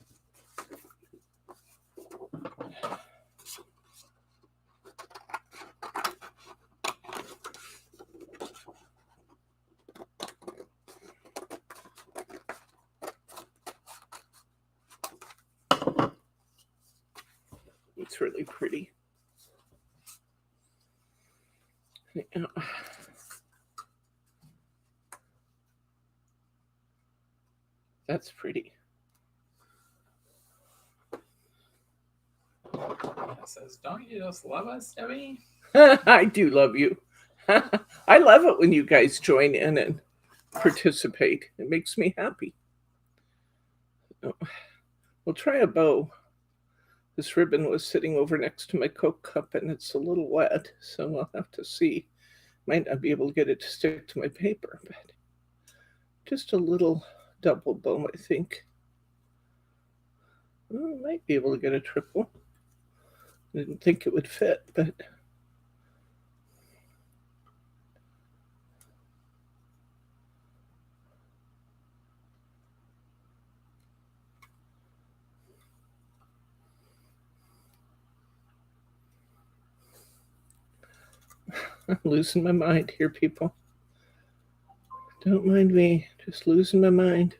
It's really pretty. Yeah. That's pretty. It says, "Don't you just love us, Debbie?" I do love you. I love it when you guys join in and participate. It makes me happy. We'll try a bow. This ribbon was sitting over next to my Coke cup and it's a little wet, so we'll have to see. Might not be able to get it to stick to my paper, but just a little double bow, I think. Well, I might be able to get a triple. I didn't think it would fit, but I'm losing my mind here, people. Don't mind me, just losing my mind.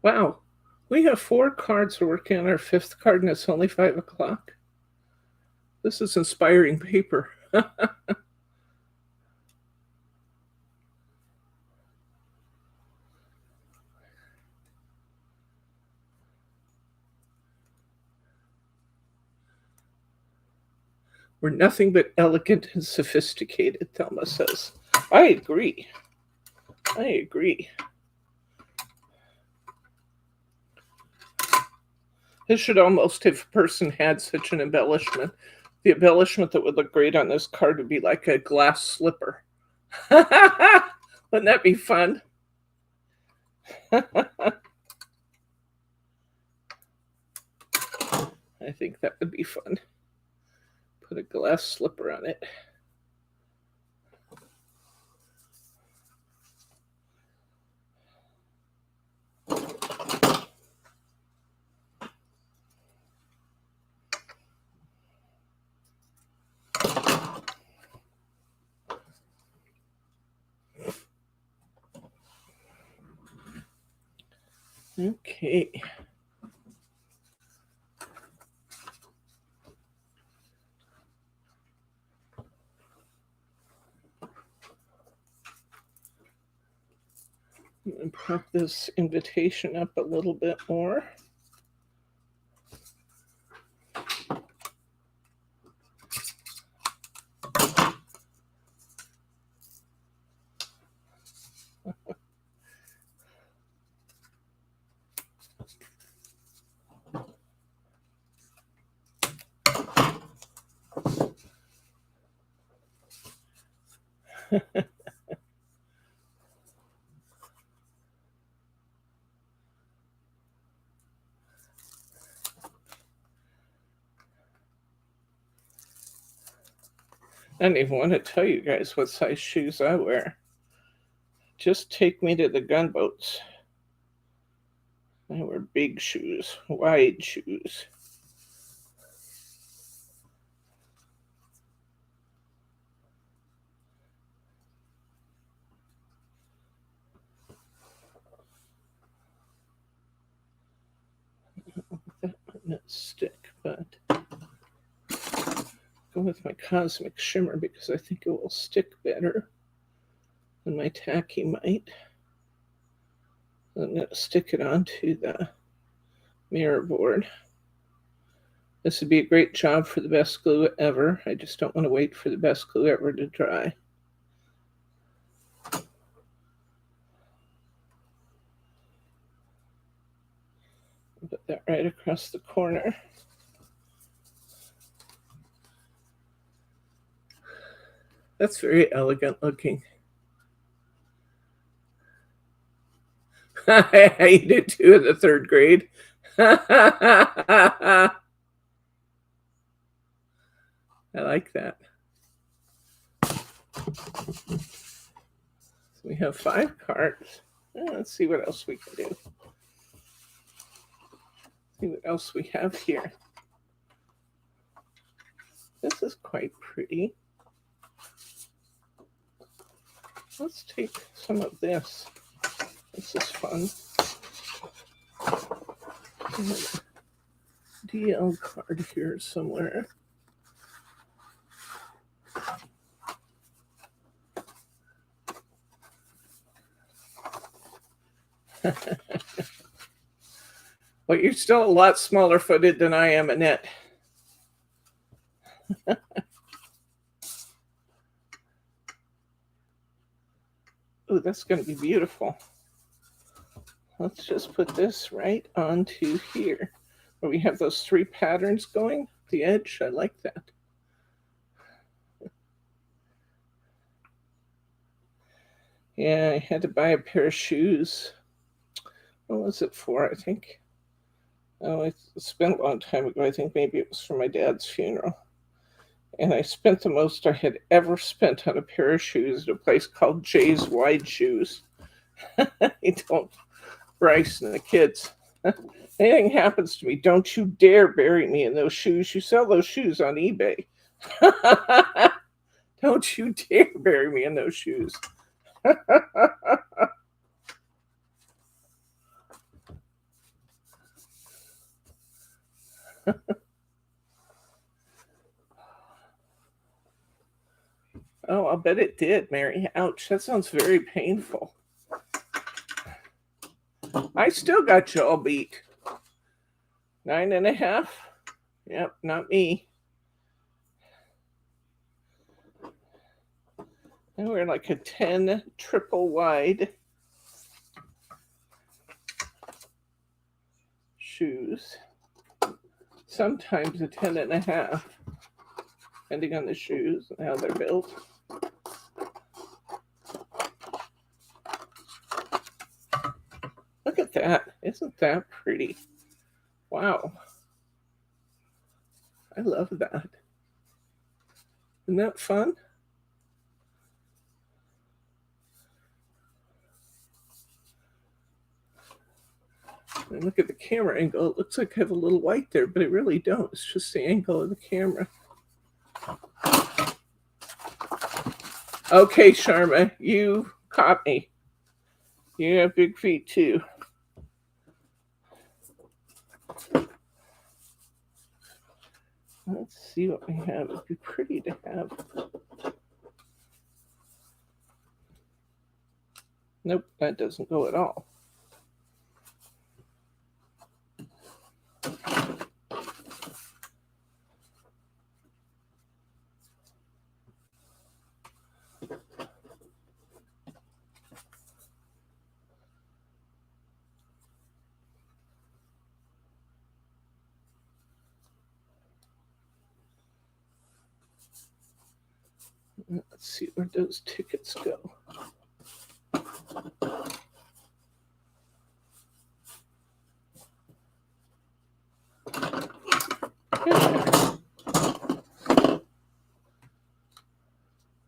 Wow, we have 4 cards. We're working on our 5th card, and it's only 5 o'clock. This is inspiring paper. We're nothing but elegant and sophisticated, Thelma says. I agree. I agree. This should almost, if a person had such an embellishment, the embellishment that would look great on this card would be like a glass slipper. Wouldn't that be fun? I think that would be fun. Put a glass slipper on it. Okay. And prop this invitation up a little bit more. I don't even want to tell you guys what size shoes I wear. Just take me to the gunboats. I wear big shoes, wide shoes. That might not stick, but go with my Cosmic Shimmer because I think it will stick better than my tacky might. I'm going to stick it onto the mirror board. This would be a great job for the best glue ever. I just don't want to wait for the best glue ever to dry. Put that right across the corner. That's very elegant looking. I did too in the 3rd grade. I like that. So we have 5 cards. Let's see what else we can do. See what else we have here. This is quite pretty. Let's take some of this. This is fun. DL card here somewhere. Well, you're still a lot smaller footed than I am, Annette. Oh, that's going to be beautiful. Let's just put this right onto here where we have those 3 patterns going. The edge, I like that. Yeah, I had to buy a pair of shoes. What was it for? I think, oh, it's been a long time ago. I think maybe it was for my dad's funeral. And I spent the most I had ever spent on a pair of shoes at a place called Jay's Wide Shoes. I told Bryce and the kids, anything happens to me, don't you dare bury me in those shoes. You sell those shoes on eBay. Don't you dare bury me in those shoes. Oh, I'll bet it did, Mary. Ouch, that sounds very painful. I still got you all beat. 9.5. Yep, not me. And we're like a 10 triple wide shoes. Sometimes a 10 and a half, depending on the shoes and how they're built. Look at that. Isn't that pretty? Wow. I love that. Isn't that fun? And look at the camera angle. It looks like I have a little white there, but I really don't. It's just the angle of the camera. Okay, Sharma, you caught me. You have big feet too. Let's see what we have. It'd be pretty to have. Nope, that doesn't go at all. Let's see where those tickets go.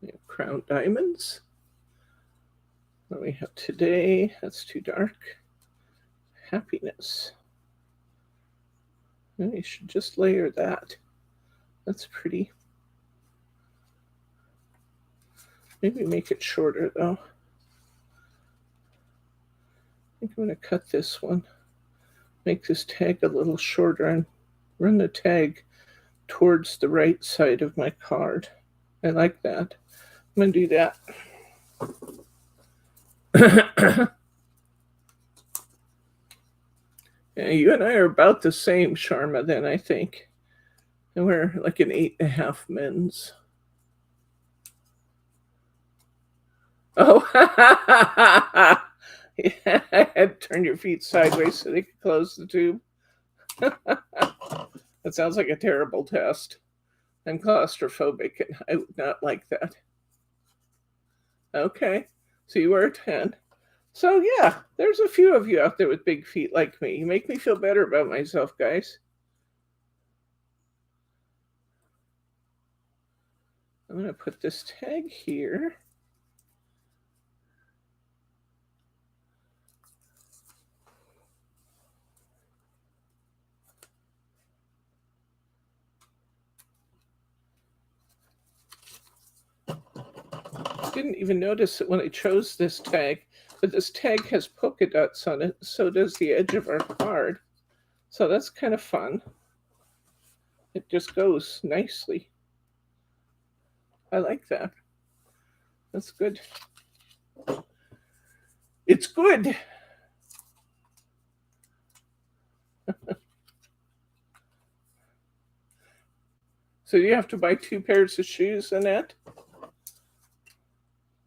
We have crown diamonds. Then we have today. That's too dark. Happiness. And we should just layer that. That's pretty. Maybe make it shorter though. I think I'm going to cut this one. Make this tag a little shorter and run the tag towards the right side of my card. I like that. I'm going to do that. Yeah, you and I are about the same, Sharma, then, I think. And we're like an 8.5 men's. Oh, yeah, I had to turn your feet sideways so they could close the tube. That sounds like a terrible test. I'm claustrophobic and I would not like that. Okay, so you were a 10. So yeah, there's a few of you out there with big feet like me. You make me feel better about myself, guys. I'm going to put this tag here. Didn't even notice it when I chose this tag, but this tag has polka dots on it, so does the edge of our card. So that's kind of fun. It just goes nicely. I like that. That's good. It's good. So you have to buy 2 pairs of shoes, Annette?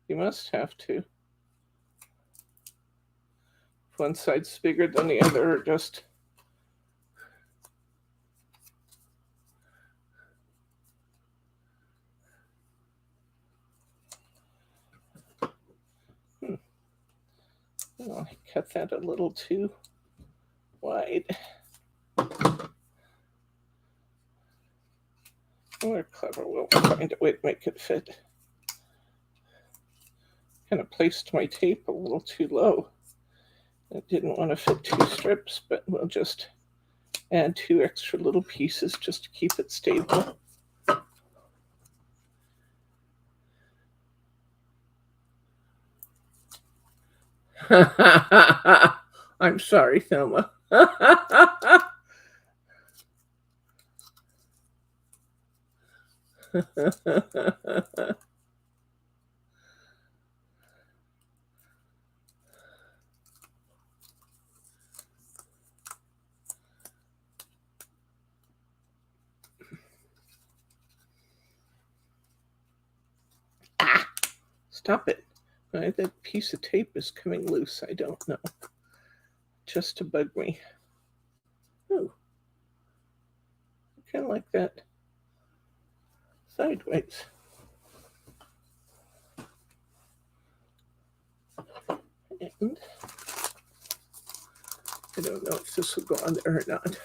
You must have to. If one side's bigger than the other, or just... Oh, I cut that a little too wide. We're clever. We'll find a way to make it fit. Kind of placed my tape a little too low. I didn't want to fit 2 strips, but we'll just add 2 extra little pieces just to keep it stable. I'm sorry, Thelma. Stop it. Why that piece of tape is coming loose, I don't know. Just to bug me. Oh. Kind of like that. Sideways. And I don't know if this will go on there or not.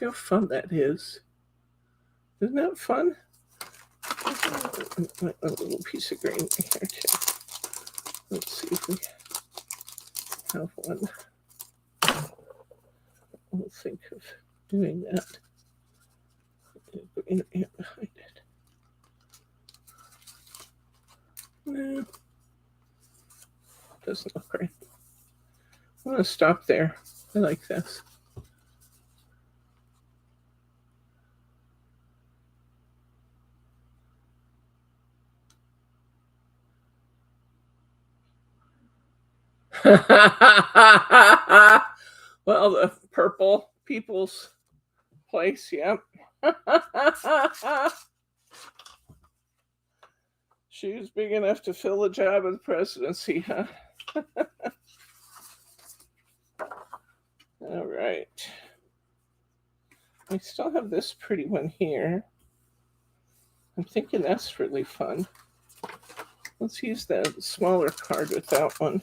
Look how fun that is. Isn't that fun? A little piece of green here too. Let's see if we have one. We'll think of doing that. Green right behind it. No, doesn't look right. I'm going to stop there. I like this. Well, the purple people's place, yep. Shoes big enough to fill the job of the presidency, huh? All right. I still have this pretty one here. I'm thinking that's really fun. Let's use the smaller card with that one.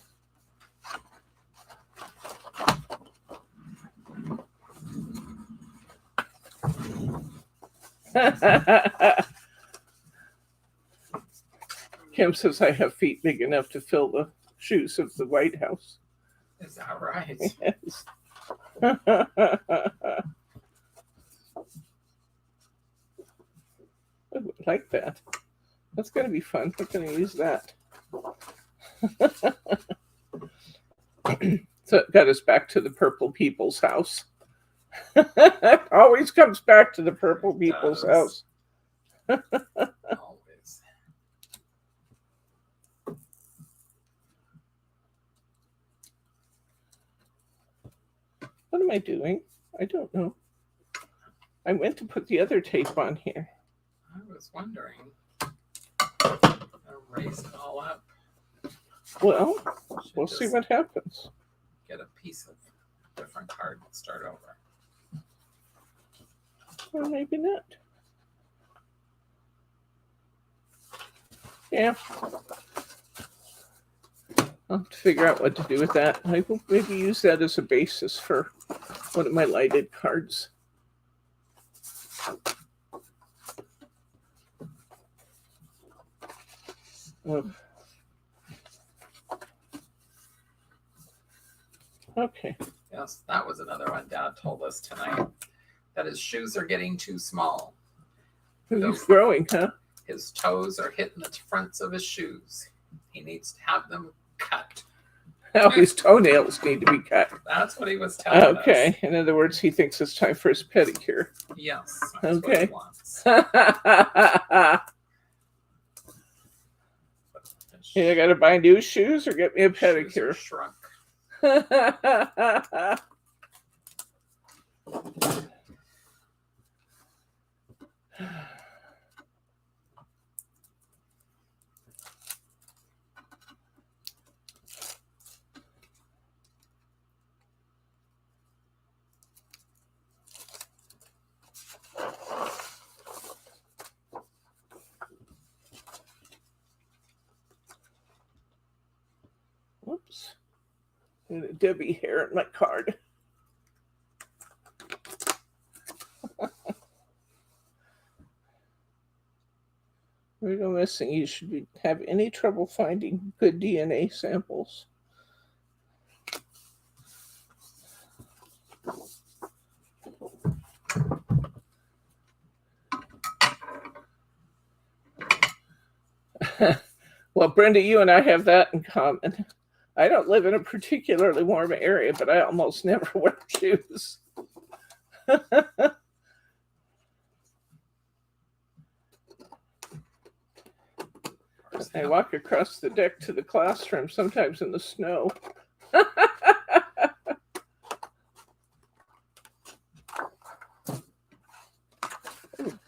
Kim says I have feet big enough to fill the shoes of the White House. Is that right? Yes. I would like that. That's going to be fun. I'm going to use that. So it got us back to the purple people's house. Always comes back to the purple people's house. Always. What am I doing? I don't know. I went to put the other tape on here. I was wondering. Erase it all up. Well, Should we'll see just what happens. Get a piece of different card and start over. Or maybe not. Yeah. I'll have to figure out what to do with that. I will maybe use that as a basis for one of my lighted cards. Okay. Yes, that was another one Dad told us tonight. That his shoes are getting too small. He's growing, huh? His toes are hitting the fronts of his shoes. He needs to have them cut. Now his toenails need to be cut. That's what he was telling us. Okay. In other words, he thinks it's time for his pedicure. Yes. That's Okay. what he wants. I got to buy new shoes or get me a Shoes are pedicure. shrunk. Whoops. And a Debbie hair in my card. We go missing. You should have any trouble finding good DNA samples. Well, Brenda, you and I have that in common. I don't live in a particularly warm area, but I almost never wear shoes. course. I walk across the deck to the classroom, sometimes in the snow. Ooh,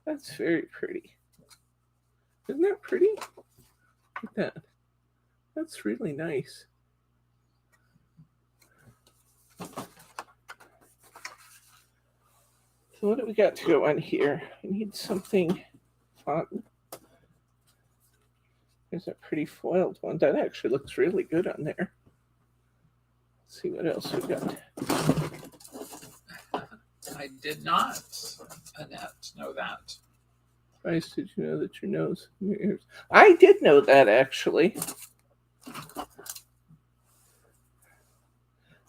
that's very pretty. Isn't that pretty? Look at that. That's really nice. So what do we got to go on here? I need something fun. There's a pretty foiled one. That actually looks really good on there. Let's see what else we got. I did not, Annette, know that. Bryce, did you know that your nose and your ears? I did know that actually.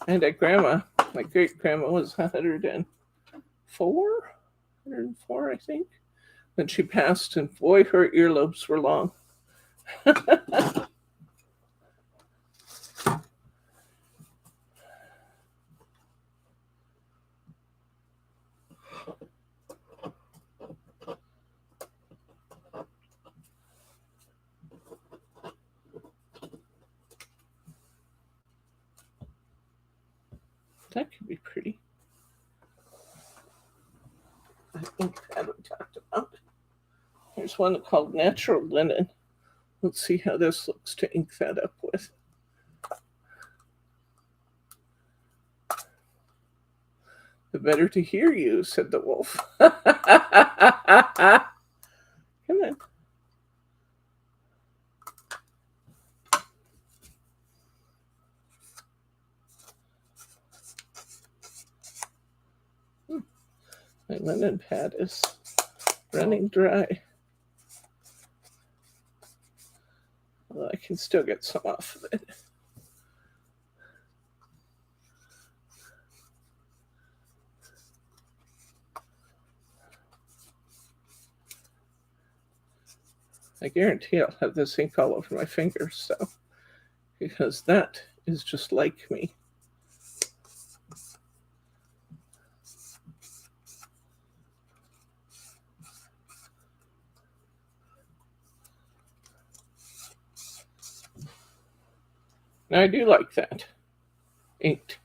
And at grandma, my great grandma was 104, I think. When she passed, and boy, her earlobes were long. That could be pretty. I think that we talked about. There's one called Natural Linen. Let's see how this looks to ink that up with. The better to hear you, said the wolf. Come on. My linen pad is running dry. Although I can still get some off of it. I guarantee I'll have this ink all over my fingers, so because that is just like me. Now I do like that inked.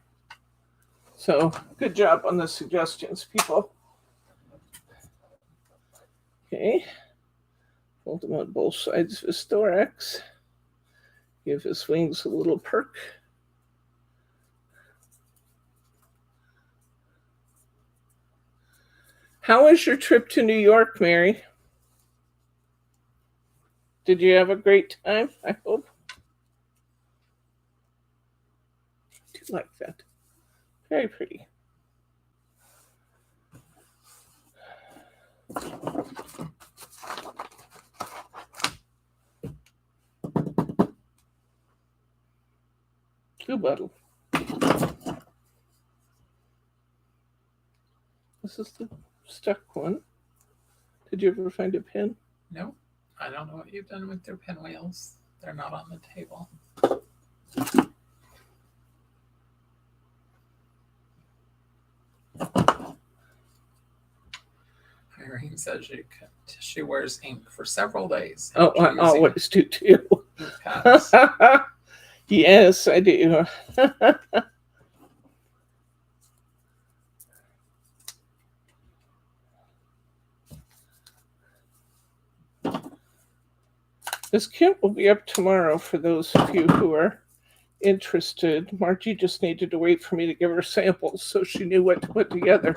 So good job on the suggestions, people. Okay. Fold him on both sides of his thorax. Give his wings a little perk. How was your trip to New York, Mary? Did you have a great time? I hope. I do like that. Very pretty. Glue bottle. This is the stuck one. Did you ever find a pen? No, I don't know what you've done with their pinwheels. They're not on the table. Irene says she wears ink for several days. Oh, I always do too. Pads. Yes, I do. This kit will be up tomorrow for those of you who are interested. Margie just needed to wait for me to give her samples so she knew what to put together.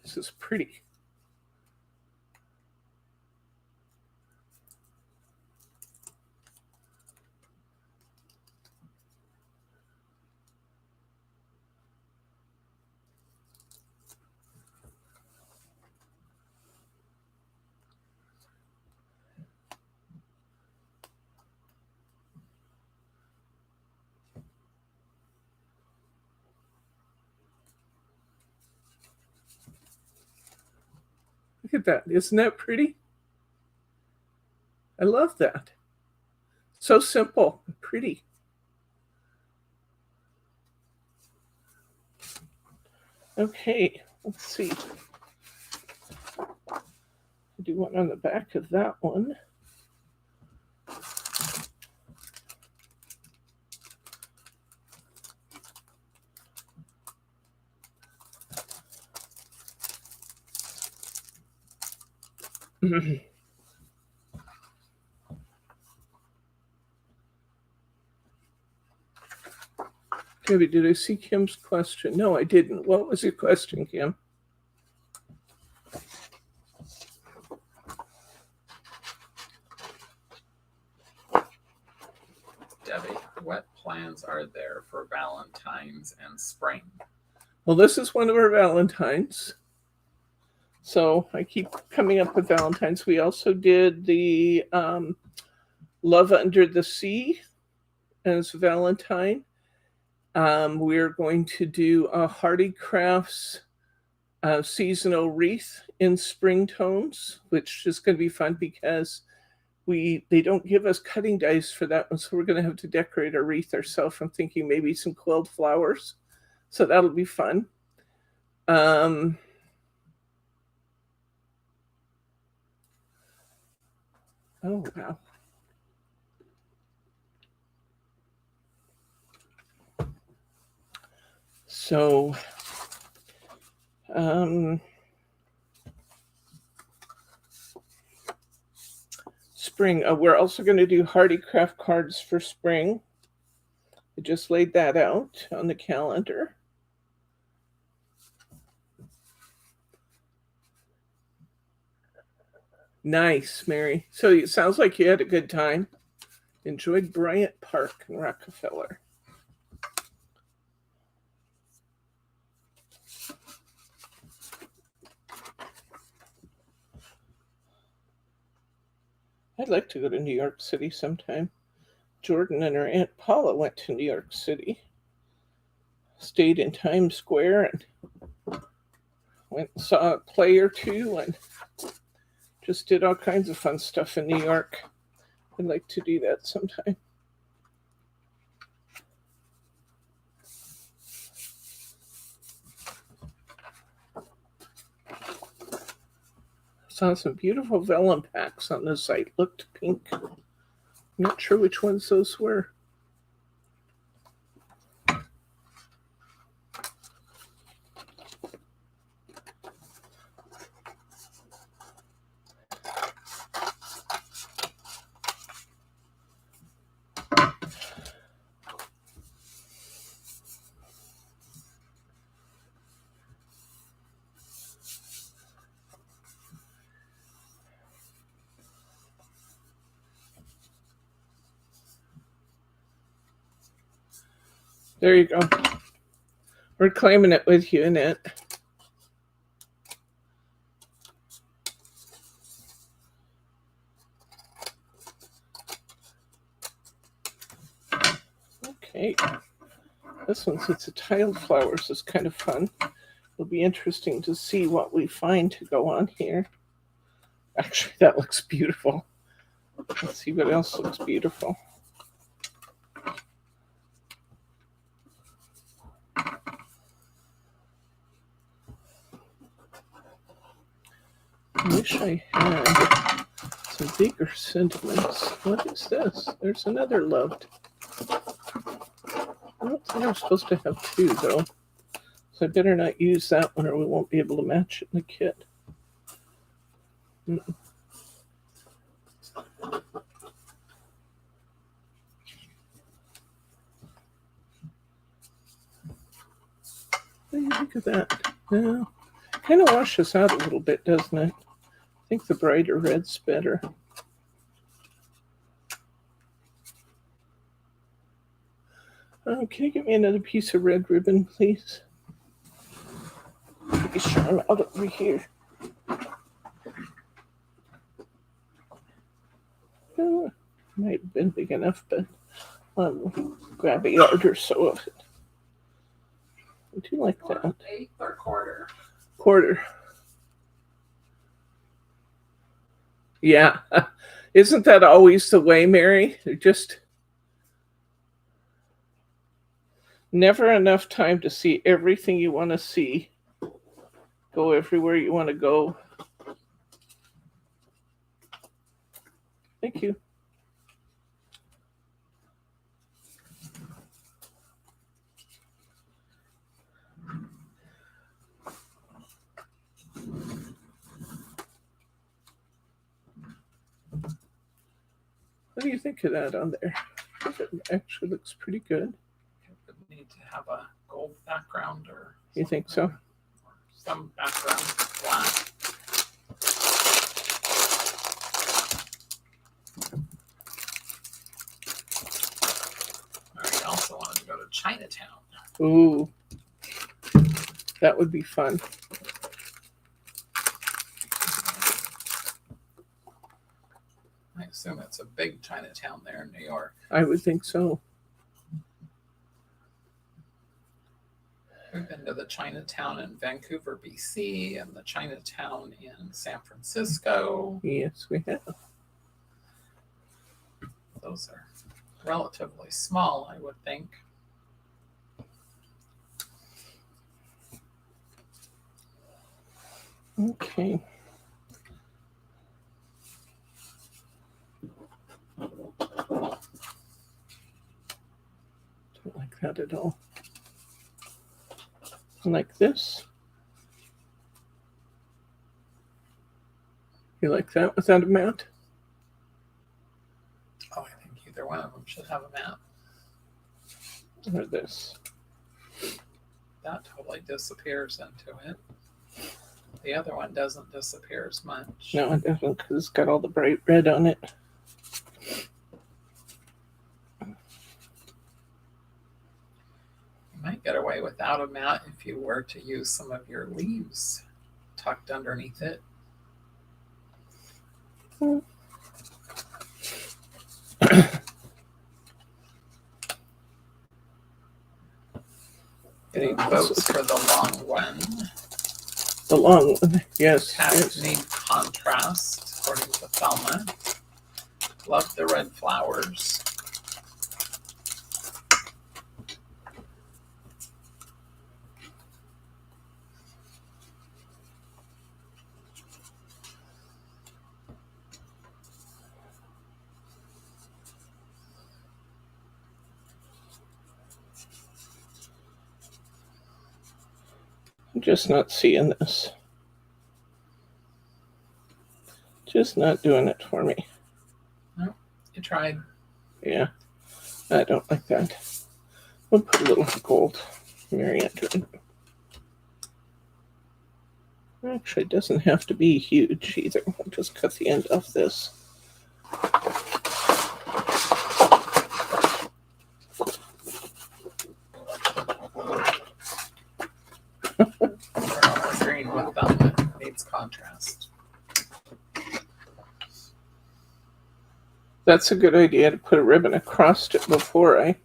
This is pretty. Look at that. Isn't that pretty? I love that. So simple, pretty. Okay, let's see. Do one on the back of that one. Debbie, did I see Kim's question? No, I didn't. What was your question, Kim? Debbie, what plans are there for Valentine's and spring? Well, this is one of our Valentines. So I keep coming up with Valentines. We also did the Love Under the Sea as Valentine. We're going to do a Hardy Crafts seasonal wreath in spring tones, which is going to be fun because they don't give us cutting dies for that one, so we're going to have to decorate our wreath ourselves. I'm thinking maybe some quilled flowers, so that'll be fun. Oh, wow. So, spring. We're also going to do Hardy Craft cards for spring. I just laid that out on the calendar. Nice, Mary. So it sounds like you had a good time. Enjoyed Bryant Park in Rockefeller. I'd like to go to New York City sometime. Jordan and her Aunt Paula went to New York City. Stayed in Times Square and went and saw a play or two and just did all kinds of fun stuff in New York. I'd like to do that sometime. Saw some beautiful vellum packs on the site. Looked pink. I'm not sure which ones those were. There you go. We're claiming it with you, Annette. Okay. This one, since it's tiled flowers, is kind of fun. It'll be interesting to see what we find to go on here. Actually, that looks beautiful. Let's see what else looks beautiful. I wish I had some bigger sentiments. What is this? There's another loved. I don't think I'm supposed to have two, though. So I better not use that one or we won't be able to match it in the kit. What do you think of that? No. Kind of washes out a little bit, doesn't it? I think the brighter red's better. Can you get me another piece of red ribbon, please? Be sure I'm out over here. Might have been big enough, but I'll grab a yard or so of it. I do like that. Eighth or quarter? Quarter. Yeah. Isn't that always the way, Mary? They're just never enough time to see everything you want to see. go everywhere you want to go. Thank you. What do you think of that on there? It actually looks pretty good. It would need to have a gold background or You think so? or some background black. I also wanted to go to Chinatown. Ooh, that would be fun. I assume it's a big Chinatown there in New York. I would think so. We've been to the Chinatown in Vancouver, BC, and the Chinatown in San Francisco. Yes, we have. Those are relatively small, I would think. Okay. Don't like that at all. Like this. You like that without a mat? Oh, I think either one of them should have a mat. Or this? That totally disappears into it. The other one doesn't disappear as much. No, it doesn't, because it's got all the bright red on it. You might get away without a mat if you were to use some of your leaves tucked underneath it. Getting votes for the long one. The long one, yes. Cats yes. need contrast, according to Thelma. Love the red flowers. I'm just not seeing this. Just not doing it for me. You tried. Yeah, I don't like that. We'll put a little gold Marianne to it. Actually, it doesn't have to be huge either. I'll just cut the end off this. Green with Thelma needs contrast. That's a good idea to put a ribbon across it before I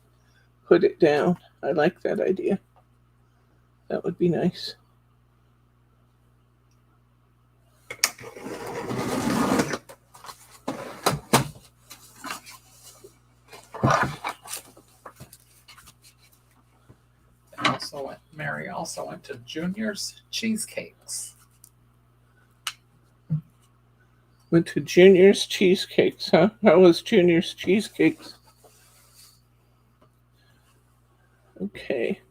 put it down. I like that idea. That would be nice. Mary also went to Junior's Cheesecakes. Went to Junior's Cheesecakes, huh? How was Junior's Cheesecakes? Okay.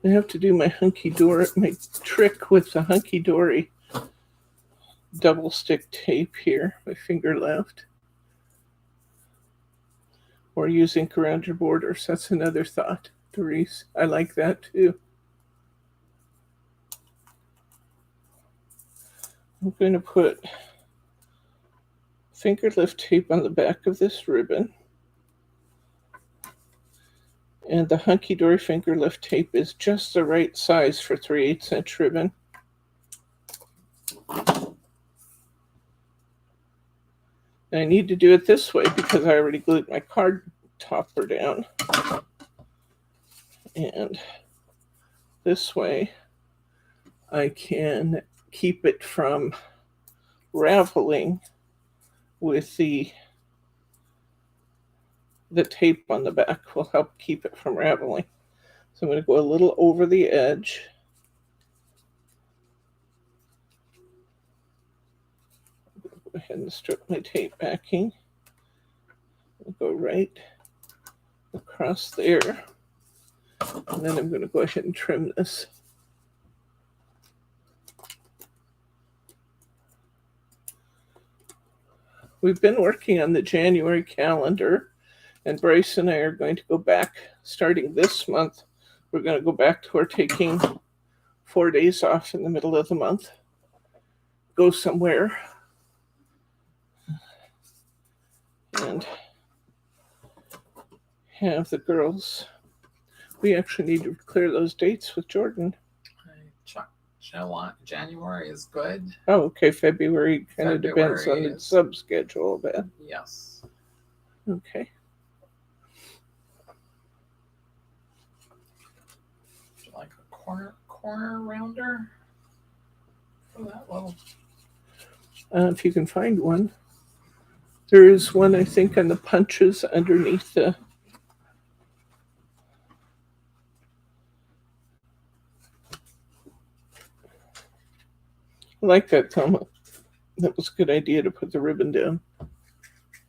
I have to do my hunky-dory, my trick with the hunky-dory double stick tape here, my finger left. Or use ink around your borders. That's another thought, Doris. I like that too. I'm going to put finger lift tape on the back of this ribbon. And the hunky-dory finger lift tape is just the right size for 3/8 inch ribbon. And I need to do it this way because I already glued my card topper down. And this way I can keep it from raveling with the tape on the back will help keep it from raveling. So I'm going to go a little over the edge. Go ahead and strip my tape backing. I'll go right across there. And then I'm going to go ahead and trim this. We've been working on the January calendar, and Bryce and I are going to go back starting this month. We're going to go back to our taking 4 days off in the middle of the month, go somewhere, and have the girls. We actually need to clear those dates with Jordan. January is good. Oh, okay. February kind of depends on the is- sub schedule a bit. Yes. Okay. Would you like a corner rounder for that little? If you can find one. There is one, I think, on the punches underneath the. I like that, Thelma. That was a good idea to put the ribbon down.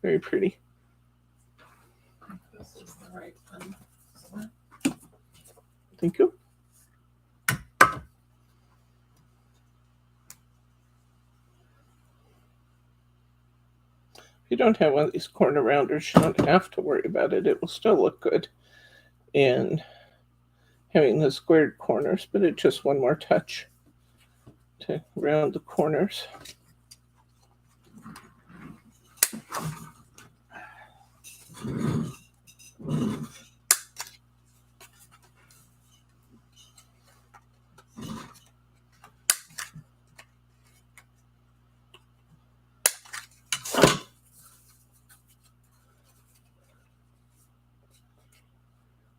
Very pretty. This is the right one. Thank you. If you don't have one of these corner rounders, you don't have to worry about it. It will still look good in having the squared corners, but it's just one more touch to round the corners.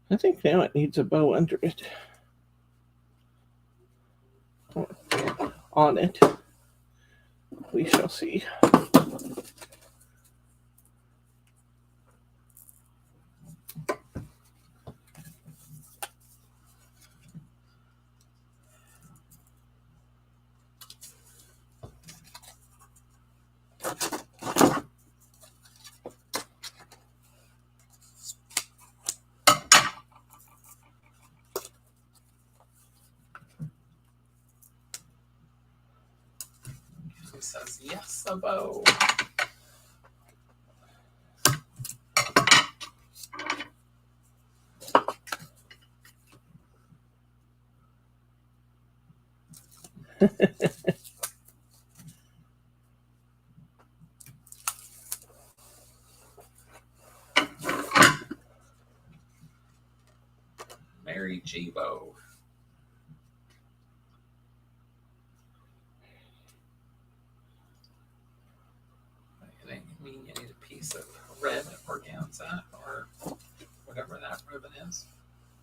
I think now it needs a bow under it. On it. We shall see. He says yes, a bow. Mary G. Bow. I mean, you need a piece of red organza or whatever that ribbon is.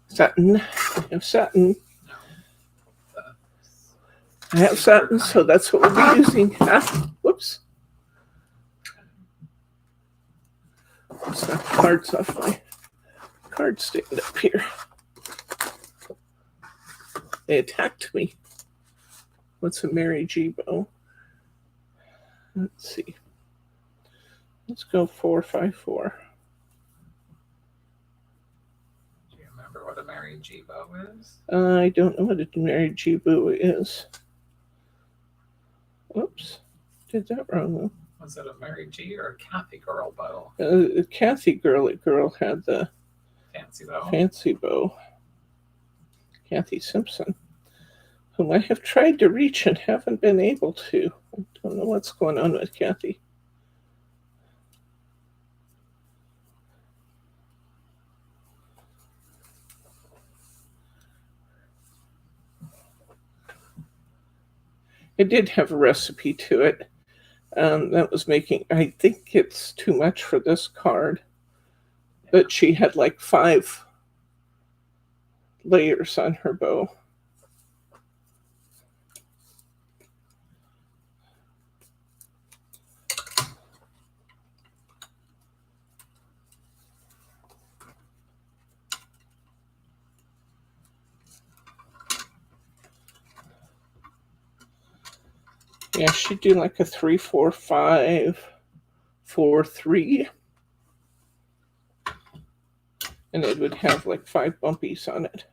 Satin. I have satin. No. I have satin, so that's what we'll be using. Ah, whoops. Let's knock the cards off my card stand up here. They attacked me. What's a Mary G. bow? Let's see. Let's go 454. Do you remember what a Mary G. bow is? I don't know what a Mary G. bow is. Whoops. Did that wrong. Was it a Mary G. or a Kathy Girl bow? Kathy girl had the Fancy bow. fancy bow. Kathy Simpson, whom I have tried to reach and haven't been able to. I don't know what's going on with Kathy. It did have a recipe to it. That was making, I think it's too much for this card, but she had like 5 layers on her bow. Yeah, she'd do like a 3, 4, 5, 4, 3. And it would have like 5 bumpies on it.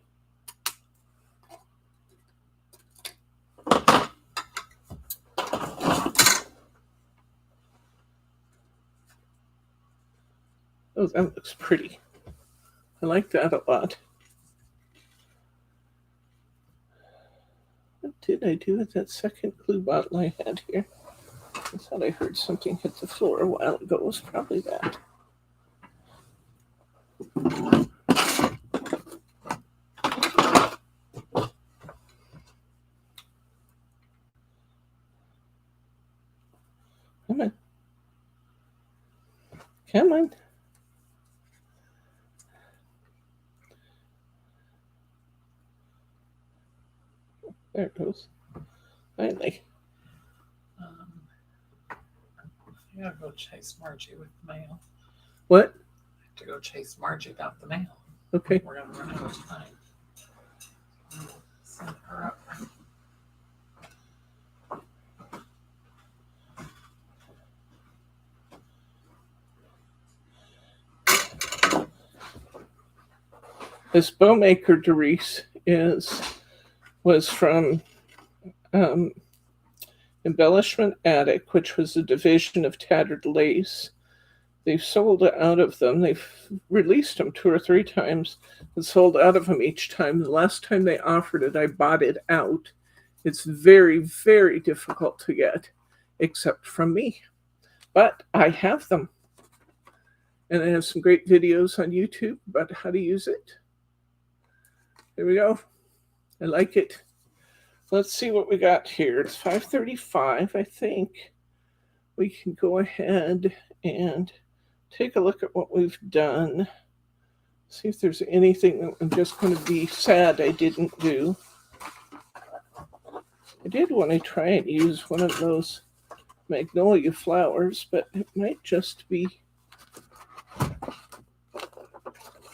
Oh, that looks pretty. I like that a lot. What did I do with that second glue bottle I had here? I thought I heard something hit the floor a while ago. It was probably that. Come on. Come on. There it goes. Finally. I gotta go chase Margie with the mail. What? I have to go chase Margie about the mail. Okay. We're gonna run out of time. Send her up. This bow maker, Doris, was from Embellishment Attic, which was a division of Tattered Lace. They've sold out of them. They've released them 2 or 3 times and sold out of them each time. The last time they offered it, I bought it out. It's very, very difficult to get, except from me. But I have them. And I have some great videos on YouTube about how to use it. There we go. I like it. Let's see what we got here. It's 5:35, I think. We can go ahead and take a look at what we've done. See if there's anything that I'm just going to be sad I didn't do. I did want to try and use one of those Magnolia flowers, but it might just be...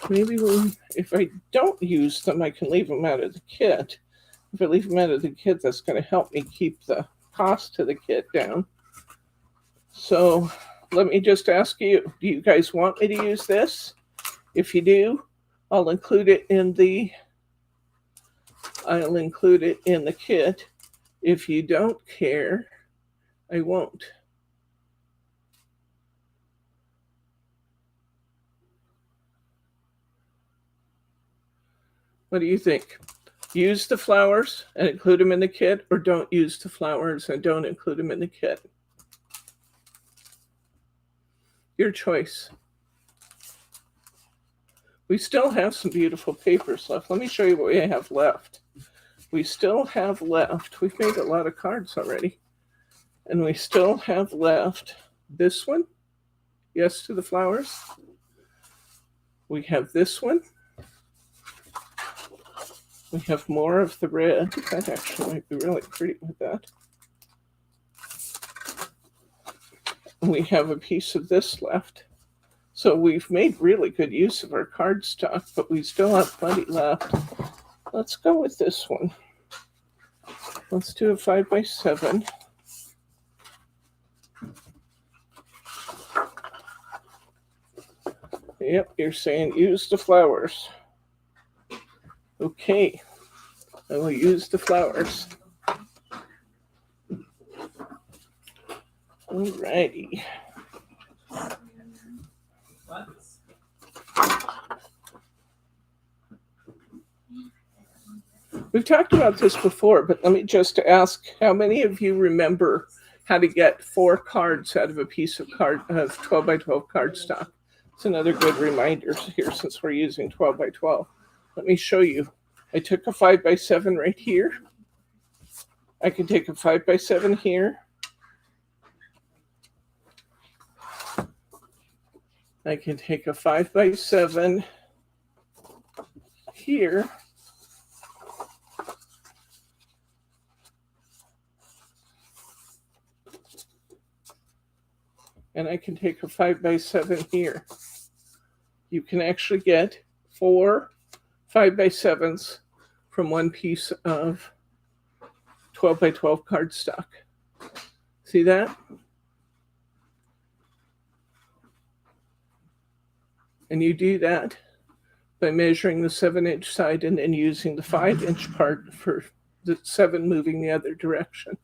Maybe if I don't use them, I can leave them out of the kit. If I leave them out of the kit, that's going to help me keep the cost to the kit down. So let me just ask you, do you guys want me to use this? If you do, I'll include it in the kit. If you don't care, I won't. What do you think? Use the flowers and include them in the kit, or don't use the flowers and don't include them in the kit? Your choice. We still have some beautiful papers left. Let me show you what we have left. We still have left, we've made a lot of cards already, and we still have left this one, Yes to the Flowers. We have this one. We have more of the red. That actually might be really pretty with that. We have a piece of this left. So we've made really good use of our card stock, but we still have plenty left. Let's go with this one. Let's do a 5x7. Yep, you're saying use the flowers. Okay, I will use the flowers. Alrighty. We've talked about this before, but let me just ask, how many of you remember how to get 4 cards out of a piece of 12 by 12 cardstock? It's another good reminder here since we're using 12 by 12. Let me show you. I took a 5x7 right here. I can take a 5x7 here. I can take a 5x7 here. And I can take a 5x7 here. You can actually get 4 5x7s from one piece of 12 by 12 cardstock. See that? And you do that by measuring the 7-inch side and then using the 5-inch part for the 7 moving the other direction.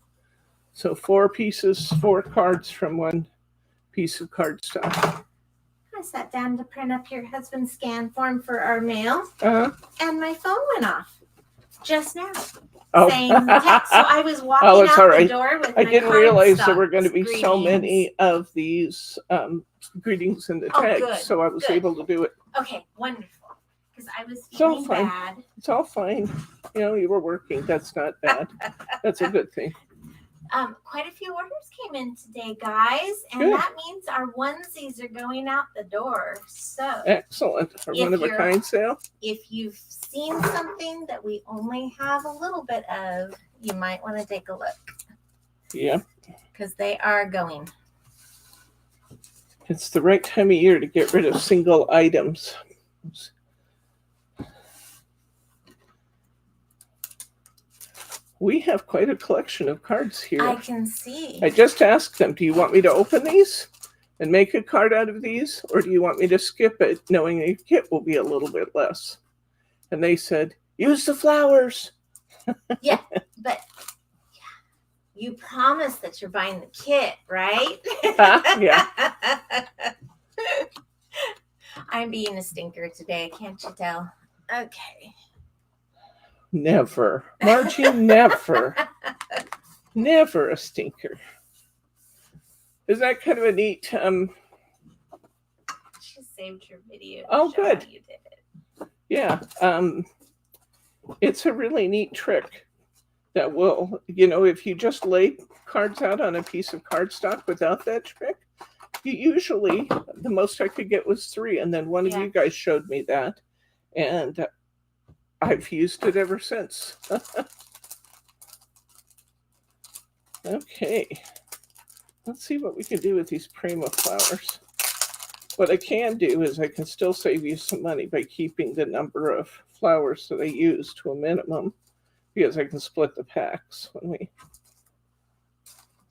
So 4 pieces, 4 cards from one piece of cardstock. I sat down to print up your husband's scan form for our mail, Uh-huh. and my phone went off just now, Oh. saying the text. So I was walking Oh, it's out all the right. door with I my didn't realize there cardstock were going to be so greetings. many of these greetings in the Oh, tag, good, so I was good. able to do it. Okay, wonderful. Because I was It's all feeling fine. bad. It's all fine. You know, you were working. That's not bad. That's a good thing. Quite a few orders came in today, guys, and Good. that means our onesies are going out the door. So Excellent. A If one-of-a-kind sale. if you've seen something that we only have a little bit of, you might want to take a look Yeah. because they are going. It's the right time of year to get rid of single items. We have quite a collection of cards here. I can see. I just asked them, do you want me to open these and make a card out of these? Or do you want me to skip it, knowing the kit will be a little bit less? And they said, use the flowers. Yeah, but you promised that you're buying the kit, right? Yeah. I'm being a stinker today, can't you tell? Okay. Never. Margie, never. Never a stinker. Is that kind of a neat... She saved your video. to Oh, show good. how you did it. Yeah, it's a really neat trick that will, if you just lay cards out on a piece of cardstock without that trick, you usually, the most I could get was 3, and then one of Yeah. you guys showed me that, and I've used it ever since. Okay, let's see what we can do with these Prima flowers. What I can do is I can still save you some money by keeping the number of flowers that I use to a minimum, because I can split the packs when we...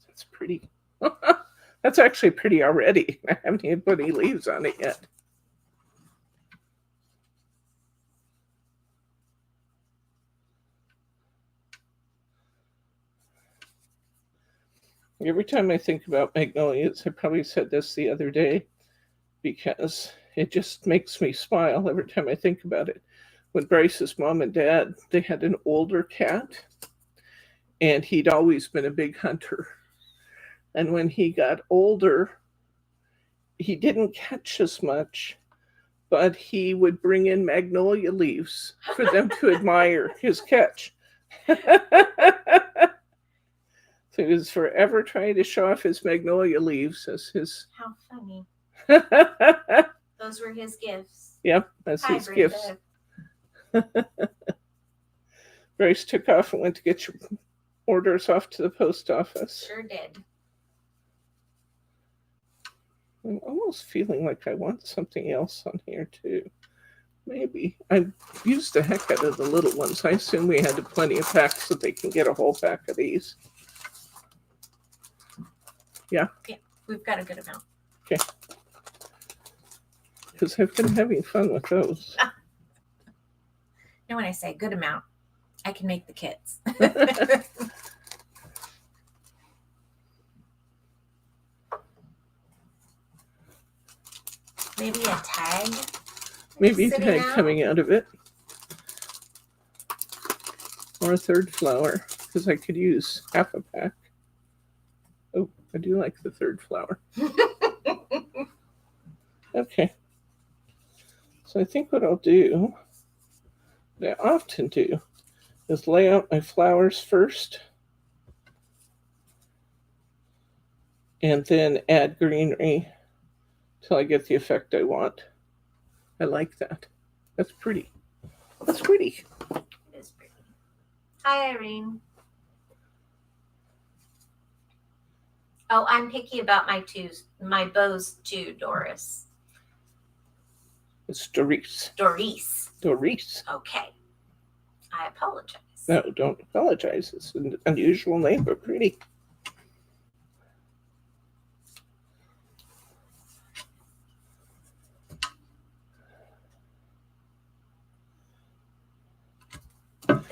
That's pretty. That's actually pretty already. I haven't even put any leaves on it yet. Every time I think about magnolias, I probably said this the other day, because it just makes me smile every time I think about it. When Bryce's mom and dad, they had an older cat, and he'd always been a big hunter. And when he got older, he didn't catch as much, but he would bring in magnolia leaves for them to admire his catch. So he was forever trying to show off his magnolia leaves as his... How funny. Those were his gifts. Yep, that's Hi, his Brenda. gifts. Bryce took off and went to get your orders off to the post office. Sure did. I'm almost feeling like I want something else on here too. Maybe. I used the heck out of the little ones. I assume we had plenty of packs so they can get a whole pack of these. Yeah? Yeah, we've got a good amount. Okay. Because I've been having fun with those. You know, when I say good amount, I can make the kits. Maybe a tag. Maybe a sitting tag out. coming out of it. Or a third flower, because I could use half a pack. Oh, I do like the third flower. Okay. So I think what I'll do, what I often do, is lay out my flowers first and then add greenery till I get the effect I want. I like that. That's pretty. That's pretty. It is pretty. Hi, Irene. Oh, I'm picky about my bows too, Doris. It's Doris. Doris. Doris. Okay. I apologize. No, don't apologize. It's an unusual name, but pretty.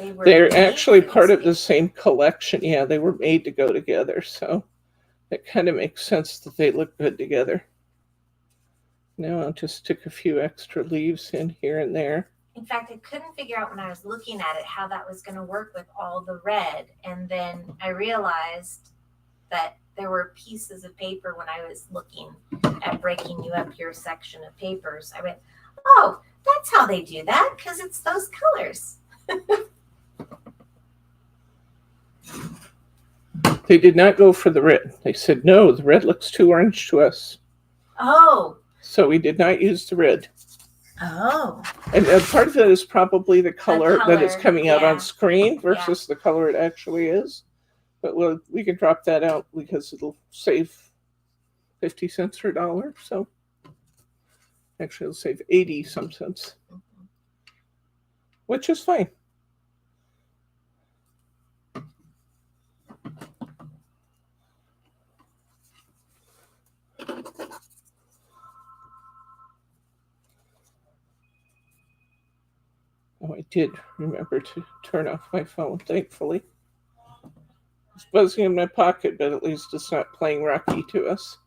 They were They're made actually for part this of the same collection. Yeah, they were made to go together, so it kind of makes sense that they look good together. Now I'll just stick a few extra leaves in here and there. In fact, I couldn't figure out when I was looking at it how that was going to work with all the red. And then I realized that there were pieces of paper when I was looking at breaking you up your section of papers. I went, oh, that's how they do that, because it's those colors. They did not go for the red. They said, no, the red looks too orange to us. Oh. So we did not use the red. Oh. And part of it is probably the color that is coming out on yeah. screen versus the color it actually is. But we can drop that out because it'll save 50 cents or $1. So actually it'll save 80 some cents, which is fine. Oh, I did remember to turn off my phone, thankfully. It's buzzing in my pocket, but at least it's not playing Rocky to us.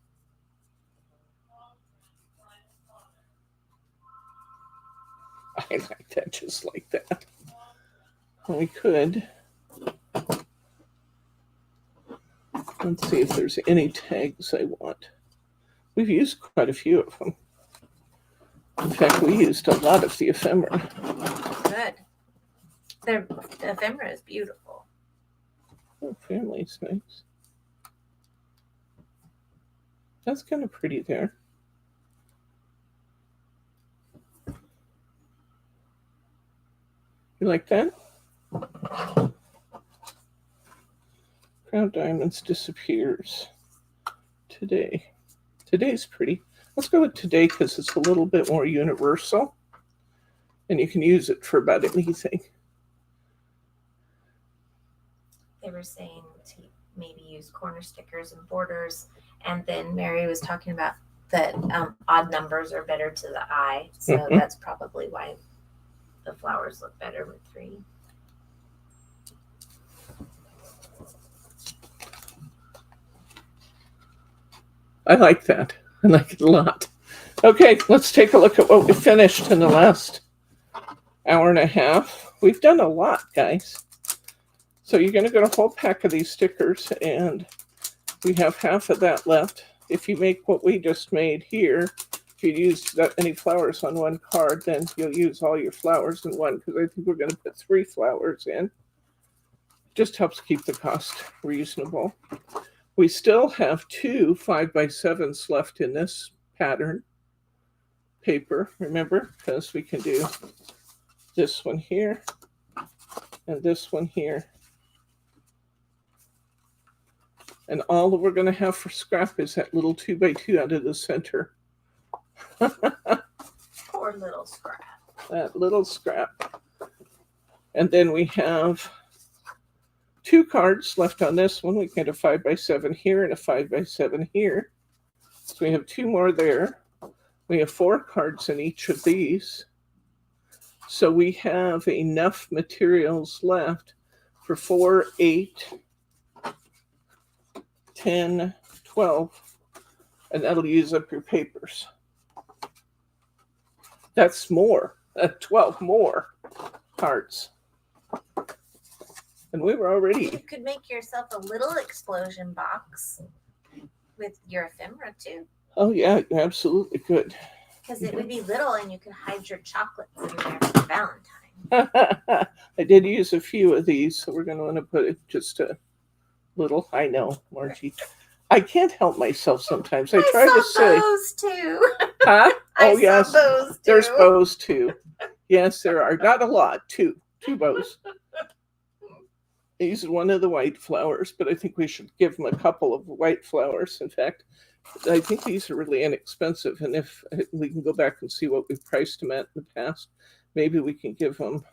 I like that just like that. We could. Let's see if there's any tags I want. We've used quite a few of them. In fact, we used a lot of the ephemera. Good. The ephemera is beautiful. Oh, family's nice. That's kind of pretty there. You like that? Crown Diamonds disappears today. Today's pretty. Let's go with today because it's a little bit more universal. And you can use it for about anything. They were saying to maybe use corner stickers and borders. And then Mary was talking about that odd numbers are better to the eye. So that's probably why the flowers look better with 3. I like that. I like it a lot. Okay, let's take a look at what we finished in the last hour and a half. We've done a lot, guys. So you're going to get a whole pack of these stickers, and we have half of that left. If you make what we just made here, if you use that many flowers on one card, then you'll use all your flowers in one, because I think we're going to put 3 flowers in. Just helps keep the cost reasonable. We still have 2 5x7s left in this pattern paper, remember, because we can do this one here and this one here. And all that we're going to have for scrap is that little 2x2 out of the center. Poor little scrap. That little scrap. And then we have 2 cards left on this one. We get a 5x7 here and a 5x7 here. So we have 2 more there. We have 4 cards in each of these. So we have enough materials left for 4, 8, 10, 12, and that'll use up your papers. That's more. 12 more cards. And we were already... You could make yourself a little explosion box with your ephemera too. Oh yeah, you absolutely could. Because it would be little and you could hide your chocolates in there for Valentine. I did use a few of these, so we're going to want to put it just a little. I know, Margie. I can't help myself sometimes. I try to say. Bows too. Huh? Oh, yes. Bows too. There's bows too. Yes, there are. Not a lot. 2 bows. These are one of the white flowers, but I think we should give them a couple of white flowers. In fact, I think these are really inexpensive. And if we can go back and see what we've priced them at in the past, maybe we can give them,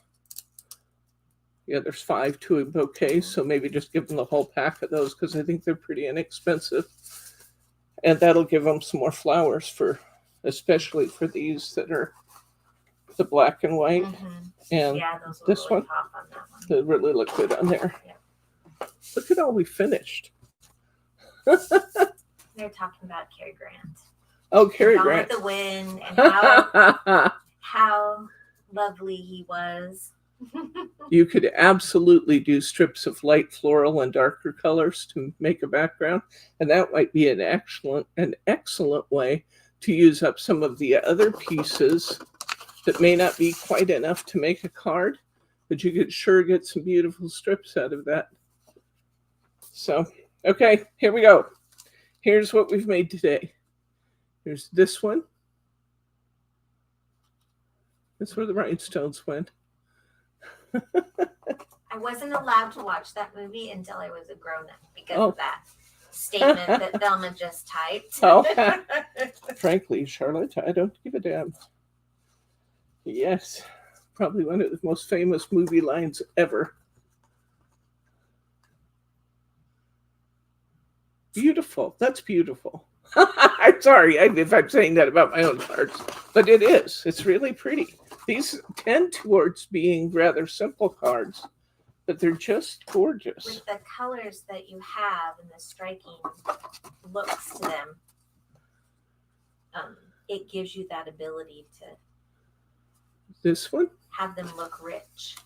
yeah, there's 5 to a bouquet. So maybe just give them the whole pack of those because I think they're pretty inexpensive. And that'll give them some more flowers for, especially for these that are the black and white, Mhm. and Yeah, those will this really one? pop on that one. they really look good on there. Yeah. Look at all we finished. They're talking about Cary Grant. Oh, Cary Gone Grant. with the Wind, and how lovely he was. You could absolutely do strips of light floral and darker colors to make a background, and that might be an excellent way to use up some of the other pieces that may not be quite enough to make a card, but you could sure get some beautiful strips out of that. So, okay, here we go. Here's what we've made today. Here's this one. That's where the rhinestones went. I wasn't allowed to watch that movie until I was a grown-up because Oh. of that statement that Velma just typed. Oh. Frankly, Charlotte, I don't give a damn. Yes, probably one of the most famous movie lines ever. Beautiful. That's beautiful. I'm sorry if I'm saying that about my own cards, but it is. It's really pretty. These tend towards being rather simple cards, but they're just gorgeous. With the colors that you have and the striking looks to them, it gives you that ability to This one? have them look rich.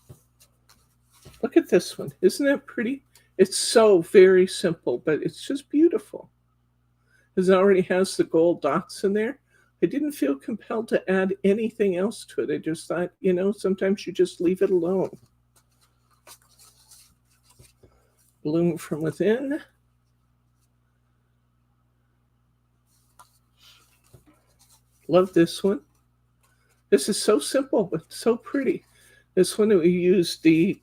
Look at this one. Isn't it pretty? It's so very simple, but it's just beautiful. Because it already has the gold dots in there. I didn't feel compelled to add anything else to it. I just thought, sometimes you just leave it alone. Bloom from Within. Love this one. This is so simple, but so pretty. This one, we used the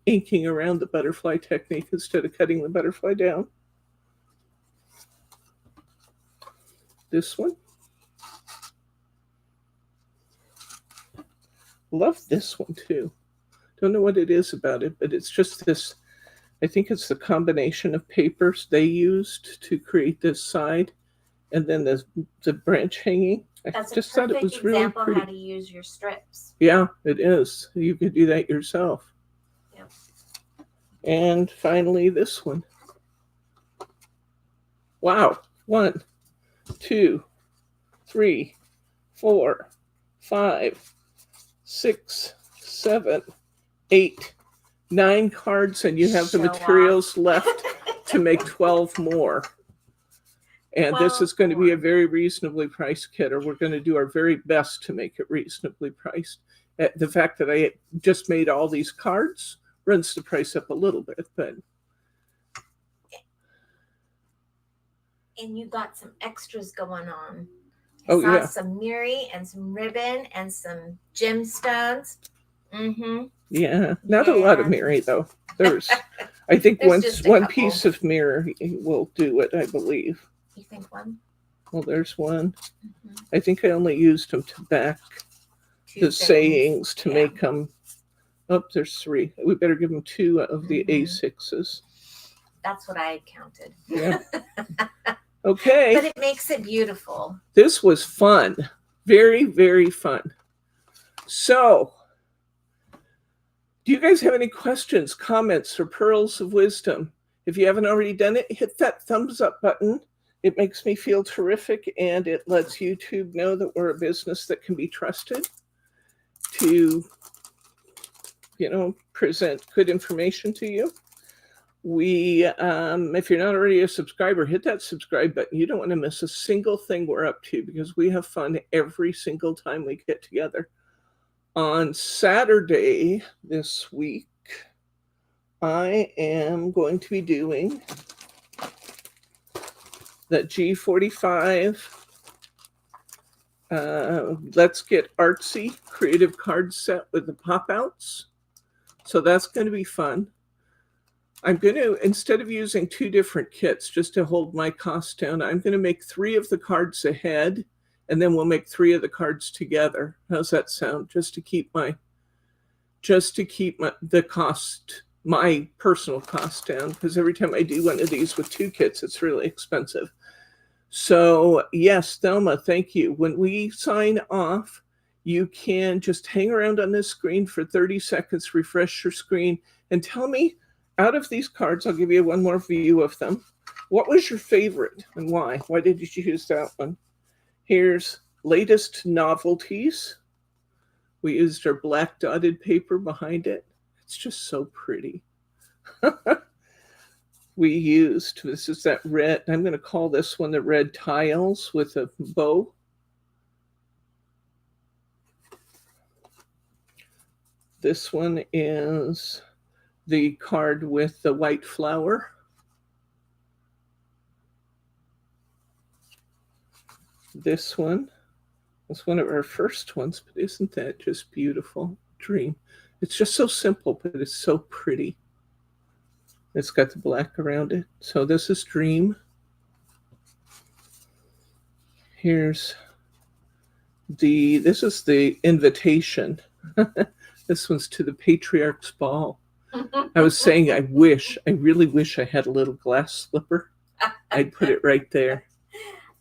inking around the butterfly technique instead of cutting the butterfly down. This one. Love this one too. Don't know what it is about it, but it's just this, I think it's the combination of papers they used to create this side and then the branch hanging. That's I just a thought it perfect was really example pretty. how to use your strips. Yeah, it is. You could do that yourself. Yep. And finally, this one. Wow. 1, 2, 3, 4, 5, 6, 7, 8, 9 cards, and you have the Show materials left to make 12 more. And this 12 is going to be a more. very reasonably priced kit, or we're going to do our very best to make it reasonably priced. The fact that I just made all these cards runs the price up a little bit, but And you got some extras going on. Oh, saw yeah. some Miri and some ribbon and some gemstones. Mm-hmm. yeah, not a lot of Yeah. Miri though. I think There's just a one couple. piece of Miri will do it, I believe. You think one? Well, there's one. Mm-hmm. I think I only used them to back the sayings to Yeah. make them. Oh, there's 3. We better give them 2 of the Mhm. A6s. That's what I had counted. Yeah. Okay. But it makes it beautiful. This was fun. Very, very fun. So, do you guys have any questions, comments, or pearls of wisdom? If you haven't already done it, hit that thumbs up button. It makes me feel terrific, and it lets YouTube know that we're a business that can be trusted to, present good information to you. If you're not already a subscriber, hit that subscribe button. You don't want to miss a single thing we're up to because we have fun every single time we get together. On Saturday this week, I am going to be doing the G45 Let's Get Artsy creative card set with the pop outs. So that's going to be fun. I'm going to, instead of using 2 different kits just to hold my cost down, I'm going to make 3 of the cards ahead, and then we'll make 3 of the cards together. How's that sound? Just to keep my personal cost down, because every time I do one of these with 2 kits, it's really expensive. So yes, Thelma, thank you. When we sign off, You can just hang around on this screen for 30 seconds, refresh your screen, and tell me, out of these cards, I'll give you one more view of them. What was your favorite and why? Why did you choose that one? Here's latest novelties. We used our black dotted paper behind it. It's just so pretty. We used, this is that red, I'm going to call this one the red tiles with a bow. This one is the card with the white flower. This one was one of our first ones, but isn't that just beautiful? Dream. It's just so simple, but it's so pretty. It's got the black around it. So this is Dream. Here's this is the invitation. This one's to the Patriarch's Ball. I was saying I really wish I had a little glass slipper. I'd put it right there.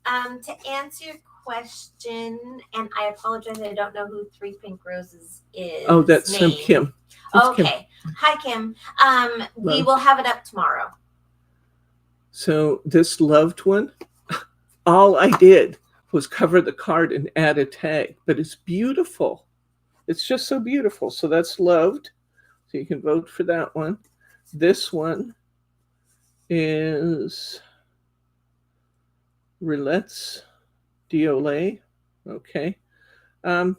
To answer your question, and I apologize, I don't know who Three Pink Roses is. Oh, that's Kim. That's okay. Kim. Hi, Kim. We will have it up tomorrow. So this loved one, all I did was cover the card and add a tag, but it's beautiful. It's just so beautiful. So that's loved. So you can vote for that one. This one is Roulette's Diole. Okay.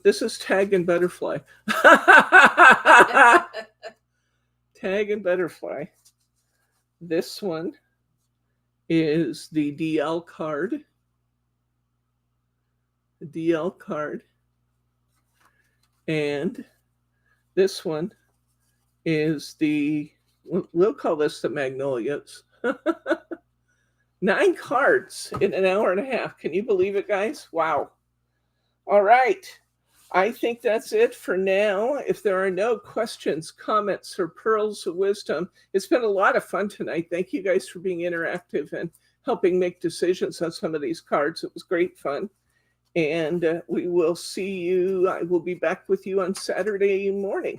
This is Tag and Butterfly. Tag and Butterfly. This one is the DL card. The DL card. And this one is we'll call this the Magnolias. 9 cards in an hour and a half. Can you believe it, guys? Wow. All right. I think that's it for now. If there are no questions, comments, or pearls of wisdom, it's been a lot of fun tonight. Thank you guys for being interactive and helping make decisions on some of these cards. It was great fun. And we will see you. I will be back with you on Saturday morning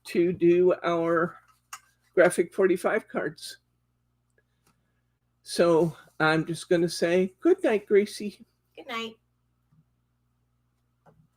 to do our graphic 45 cards. So I'm just going to say good night, Gracie. Good night.